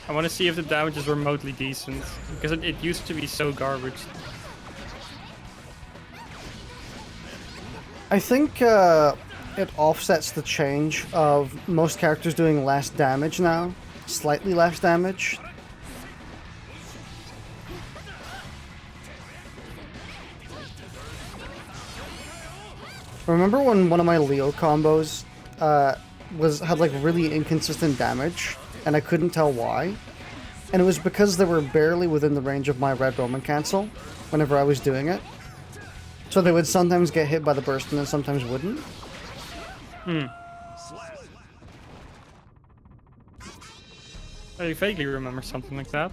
I want to see if the damage is remotely decent, because it used to be so garbage.
I think it offsets the change of most characters doing less damage now. Slightly less damage. Remember when one of my Leo combos had like really inconsistent damage, and I couldn't tell why? And it was because they were barely within the range of my Red Roman Cancel whenever I was doing it. So they would sometimes get hit by the burst and then sometimes wouldn't.
Hmm. I vaguely remember something like that.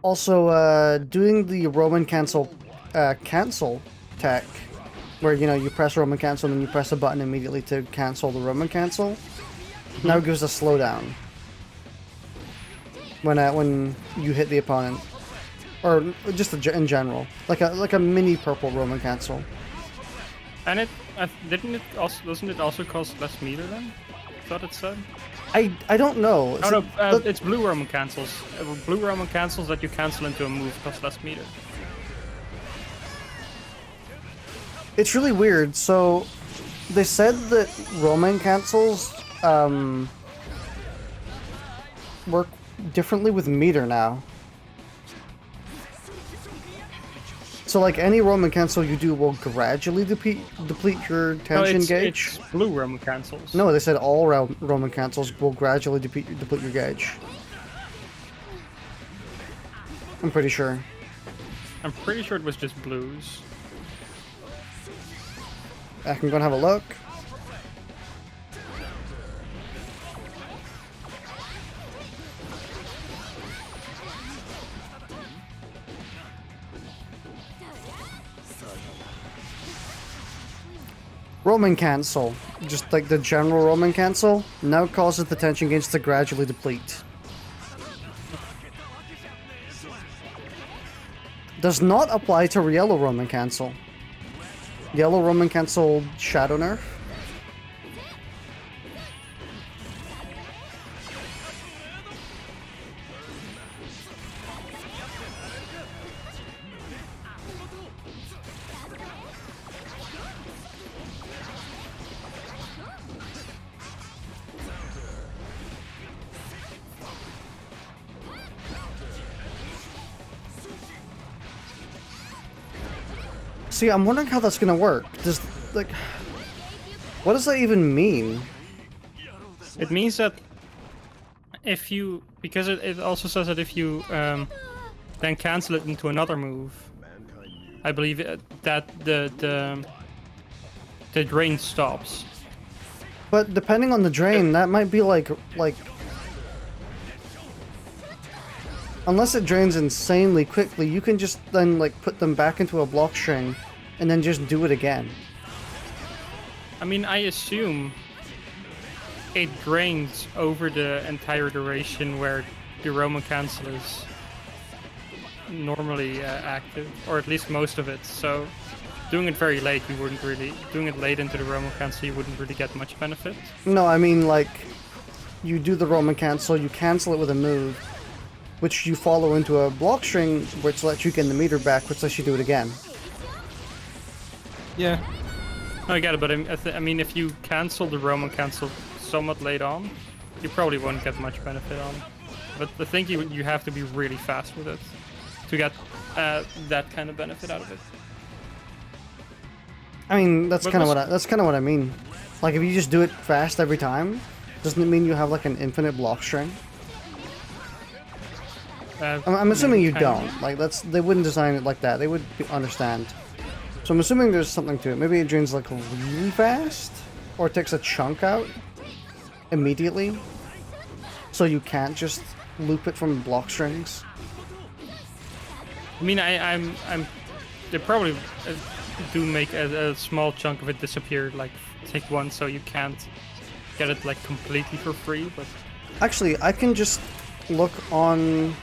Also, doing the Roman Cancel cancel tech, where, you know, you press Roman Cancel and then you press a button immediately to cancel the Roman Cancel, now gives a slowdown when you hit the opponent, or just in general, like a mini purple Roman Cancel.
And doesn't it also cost less meter then? I thought it said.
I don't know.
Oh no, it's blue Roman cancels. Blue Roman cancels that you cancel into a move cost less meter.
It's really weird. So they said that Roman cancels work differently with meter now. So like any Roman cancel you do will gradually deplete your tension gauge.
It's blue Roman cancels.
No, they said all Roman cancels will gradually deplete your gauge. I'm pretty sure.
I'm pretty sure it was just blues.
I can go and have a look. Roman cancel, just like the general Roman cancel, now causes the tension gauge to gradually deplete. Does not apply to yellow Roman cancel. Yellow Roman cancel shadow nerf. See, I'm wondering how that's gonna work. Does, like, what does that even mean?
It means that if you, because it also says that if you then cancel it into another move, I believe that the drain stops.
But depending on the drain, that might be like unless it drains insanely quickly, you can just then like put them back into a block string and then just do it again.
I mean, I assume it drains over the entire duration where the Roman cancel is normally active, or at least most of it. So doing it very late, you wouldn't really, doing it late into the Roman cancel, you wouldn't really get much benefit.
No, I mean like you do the Roman cancel, you cancel it with a move, which you follow into a block string, which lets you get the meter back, which lets you do it again.
Yeah. I get it, but I mean, if you cancel the Roman cancel somewhat late on, you probably won't get much benefit on. But I think you have to be really fast with it to get that kind of benefit out of it.
I mean, that's
But
kind of what I mean. Like if you just do it fast every time, doesn't it mean you have like an infinite block string? I'm assuming you don't. Like they wouldn't design it like that. They would understand. So I'm assuming there's something to it. Maybe it drains like really fast, or it takes a chunk out immediately, so you can't just loop it from block strings.
I mean, I'm they probably do make a small chunk of it disappear, like take one, so you can't get it like completely for free. But
Actually, I can just look on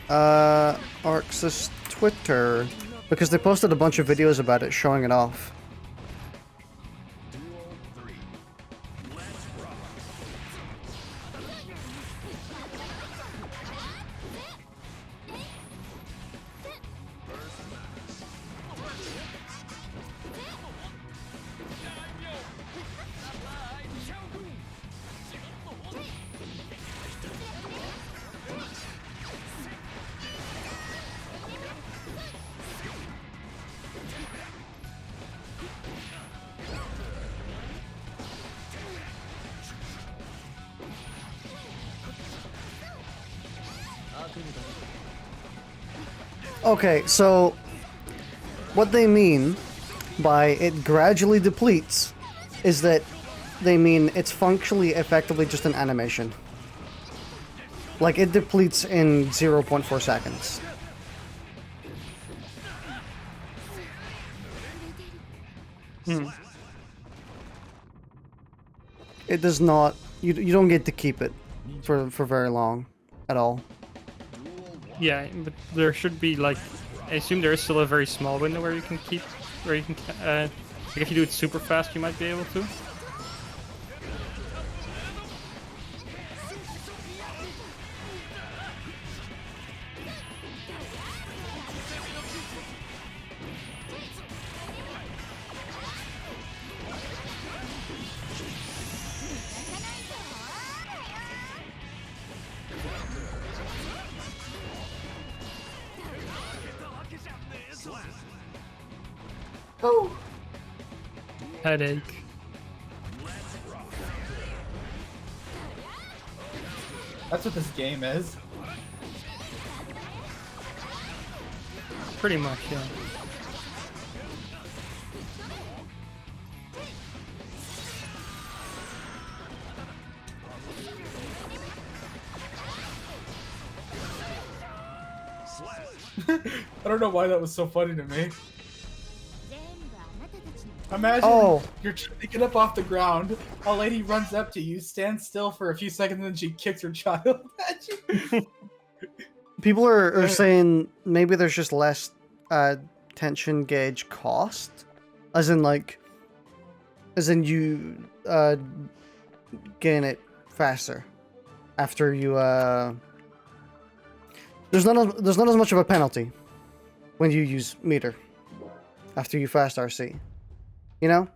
Arx's Twitter, because they posted a bunch of videos about it showing it off. Okay, so what they mean by it gradually depletes is that they mean it's functionally effectively just an animation. Like it depletes in 0.4 seconds. It does not, you don't get to keep it for very long at all.
yeah, but there should be like, I assume there is still a very small window where you can keep, where you can, like if you do it super fast, you might be able to.
Oh.
Headache.
That's what this game is.
Pretty much, yeah.
I don't know why that was so funny to me. Imagine you're trying to get up off the ground, a lady runs up to you, stands still for a few seconds, and then she kicks her child at you.
People are saying maybe there's just less tension gauge cost, as in you gain it faster after you there's not as much of a penalty when you use meter after you fast RC, you know?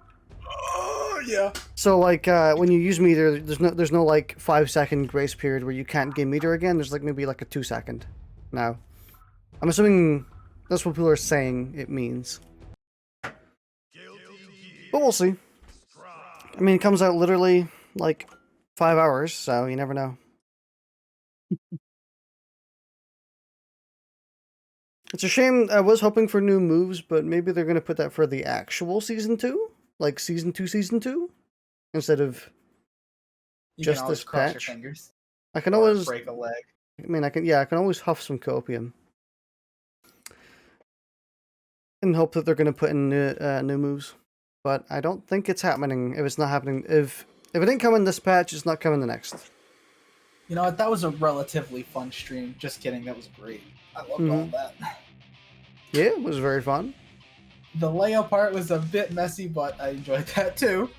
Yeah.
So like when you use meter, there's no like 5-second grace period where you can't gain meter again. There's like maybe like a 2-second now. I'm assuming that's what people are saying it means. we'll see. I mean, it comes out literally like 5 hours, so you never know. It's a shame. I was hoping for new moves, but maybe they're gonna put that for the actual season 2, like season 2, instead of
You
just
can always
this
cross
patch.
your fingers.
I can
Or
always.
break a leg.
I mean, I can always huff some copium and hope that they're gonna put in new moves. But I don't think it's happening. If it's not happening, if it didn't come in this patch, it's not coming the next.
You know what? That was a relatively fun stream. Just kidding. That was great. I loved all that.
Yeah, it was very fun.
The Leo part was a bit messy, but I enjoyed that too.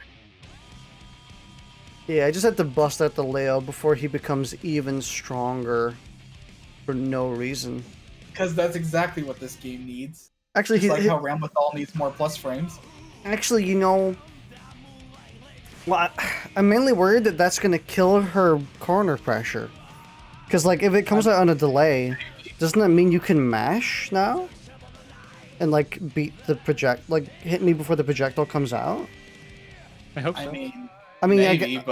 Yeah, I just had to bust out the Leo before he becomes even stronger for no reason.
Because that's exactly what this game needs.
Actually,
Just like how Ramlethal needs more plus frames.
Actually, you know, well, I'm mainly worried that that's gonna kill her corner pressure. Because, like, if it comes out on a delay, doesn't that mean you can mash now? And, like, beat the like, hit me before the projectile comes out?
I hope so.
I mean, maybe,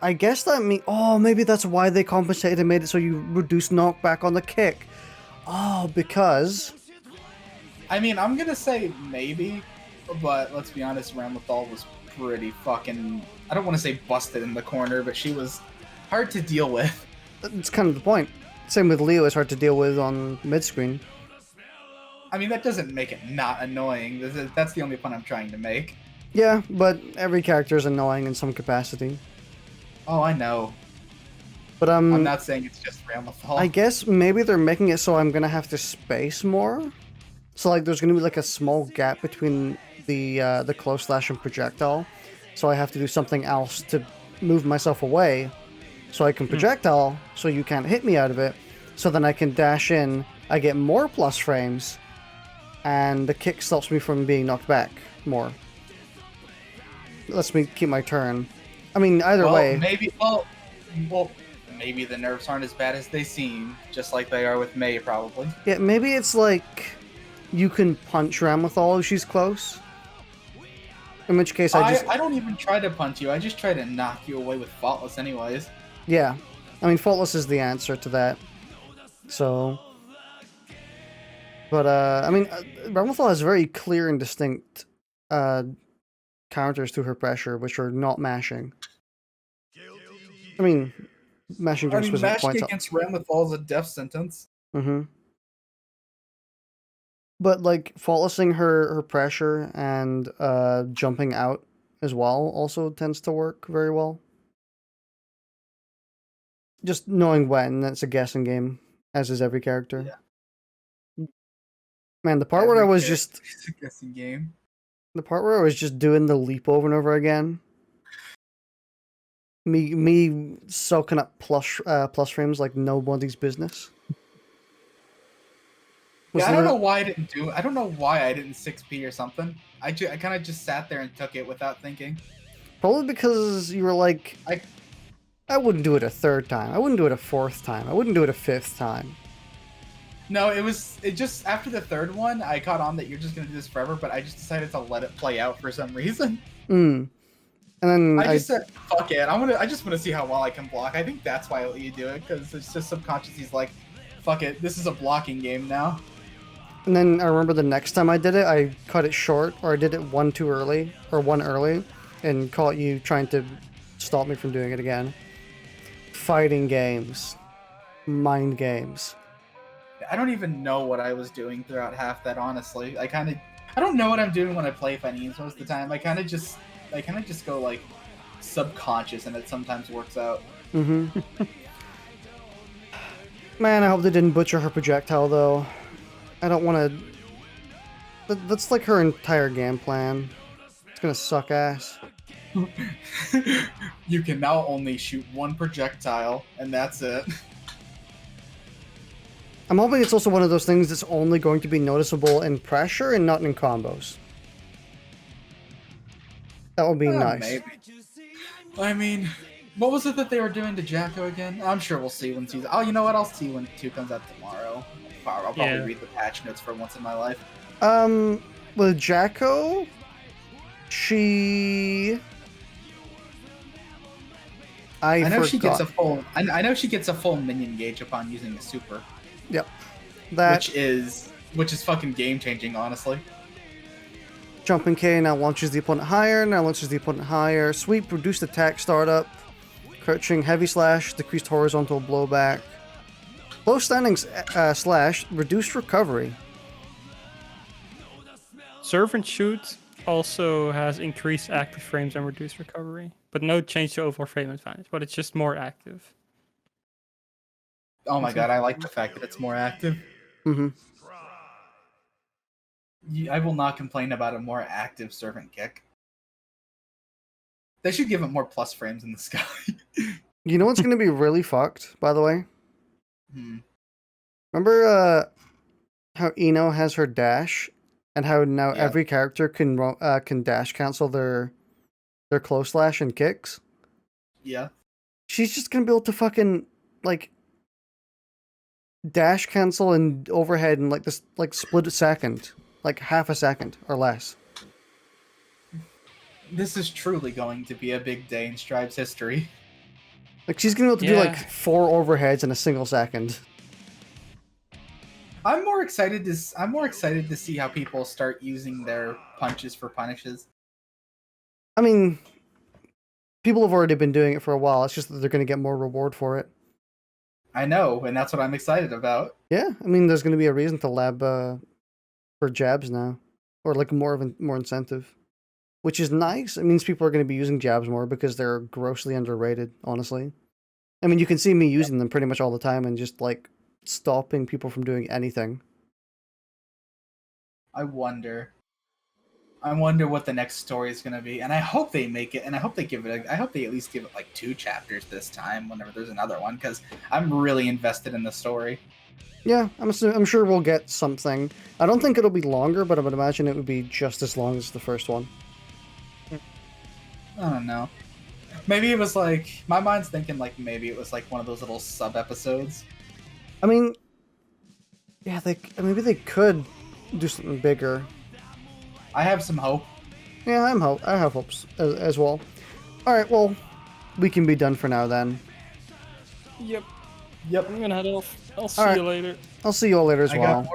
I guess that mean. Oh, maybe that's why they compensated and made it so you reduce knockback on the kick. Oh, because.
I mean, I'm gonna say maybe, but let's be honest, Ramlethal was pretty fucking. I don't want to say busted in the corner, but she was hard to deal with.
That's kind of the point. Same with Leo, it's hard to deal with on mid screen.
I mean, that doesn't make it not annoying. That's the only point I'm trying to make.
Yeah, but every character is annoying in some capacity.
Oh, I know.
But
I'm not saying it's just Ramlethal.
I guess maybe they're making it so I'm gonna have to space more. So like, there's gonna be like a small gap between the close slash and projectile. So I have to do something else to move myself away, so I can projectile, so you can't hit me out of it. So then I can dash in. I get more plus frames, and the kick stops me from being knocked back more. Lets me keep my turn. I mean, either way.
Maybe. Well, maybe the nerfs aren't as bad as they seem, just like they are with Mei, probably.
Yeah, maybe it's like you can punch Ramlethal if she's close. In which case, I
don't even try to punch you. I just try to knock you away with Faultless, anyways.
Yeah, I mean, Faultless is the answer to that. So. But I mean, Ramlethal has very clear and distinct counters to her pressure, which are not mashing. I mean, mashing during specific points.
Mashing against Ramlethal is a death sentence.
Mm-hmm. But like faultlessing her pressure and jumping out as well also tends to work very well. Just knowing when, that's a guessing game, as is every character.
Yeah.
Man, the part where I was just
it's a guessing game.
The part where I was just doing the leap over and over again. Me soaking up plus frames like nobody's business.
Yeah, I don't know why I didn't do it. I don't know why I didn't 6P or something. I kind of just sat there and took it without thinking.
Probably because you were like, I wouldn't do it a third time. I wouldn't do it a fourth time. I wouldn't do it a fifth time.
No, it just after the third one, I caught on that you're just gonna do this forever, but I just decided to let it play out for some reason.
And then
I just said, fuck it. I just want to see how well I can block. I think that's why you do it, because it's just subconscious. He's like, fuck it, this is a blocking game now.
And then I remember the next time I did it, I cut it short, or I did it one early, and caught you trying to stop me from doing it again. Fighting games. Mind games.
I don't even know what I was doing throughout half that, honestly. I don't know what I'm doing when I play Fanines most of the time. I kind of just go like subconscious, and it sometimes works out.
Mm-hmm. Man, I hope they didn't butcher her projectile though. I don't want to. That's like her entire game plan. It's gonna suck ass.
You can now only shoot one projectile, and that's it.
I'm hoping it's also one of those things that's only going to be noticeable in pressure and not in combos. That would be nice.
Maybe. I mean, what was it that they were doing to Jacko again? I'm sure we'll see when season. Oh, you know what? I'll see when 2 comes out tomorrow. I'll probably read the patch notes for once in my life.
With Jacko, She. I
know she gets
forgot.
a full. I know she gets a full minion gauge upon using a super,
Yep. That.
which is fucking game changing, honestly.
Jumping K now launches the opponent higher. Now launches the opponent higher. Sweep, reduced attack startup. Crouching heavy slash, decreased horizontal blowback. Low standing slash, reduced recovery.
Serve and shoot also has increased active frames and reduced recovery, but no change to overall frame advantage, but it's just more active.
Oh my god, I like the fact that it's more active.
Mm-hmm.
I will not complain about a more active servant kick. They should give it more plus frames in the sky.
You know what's going to be really fucked, by the way?
Hmm.
Remember how Ino has her dash, and how now
Yeah.
every character can dash cancel their close slash and kicks?
Yeah.
She's just going to be able to fucking, like, dash cancel and overhead in, like, this, like, split a second. Like, half a second or less.
This is truly going to be a big day in Stripe's history.
Like, she's going to be able to do,
Yeah.
like, 4 overheads in a single second.
I'm more excited to see how people start using their punches for punishes.
I mean, people have already been doing it for a while. It's just that they're going to get more reward for it.
I know, and that's what I'm excited about.
Yeah, I mean, there's going to be a reason to lab for jabs now, or like more incentive, which is nice. It means people are going to be using jabs more because they're grossly underrated. Honestly, I mean, you can see me using them pretty much all the time and just like stopping people from doing anything.
I wonder what the next story is going to be, and I hope they make it, and I hope they at least give it like 2 chapters this time whenever there's another one, because I'm really invested in the story.
Yeah, I'm sure we'll get something. I don't think it'll be longer, but I would imagine it would be just as long as the first one.
I don't know. Maybe it was like, my mind's thinking like maybe it was like one of those little sub episodes.
I mean, yeah, maybe they could do something bigger.
I have some hope.
Yeah, I have hopes as well. All right, well, we can be done for now then.
Yep.
Yep.
I'm gonna head off. I'll see
All right.
you later.
I'll see you all later as well.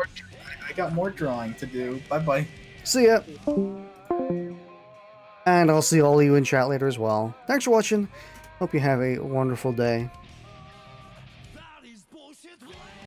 I got more drawing to do. Bye bye.
See ya. And I'll see all of you in chat later as well. Thanks for watching. Hope you have a wonderful day.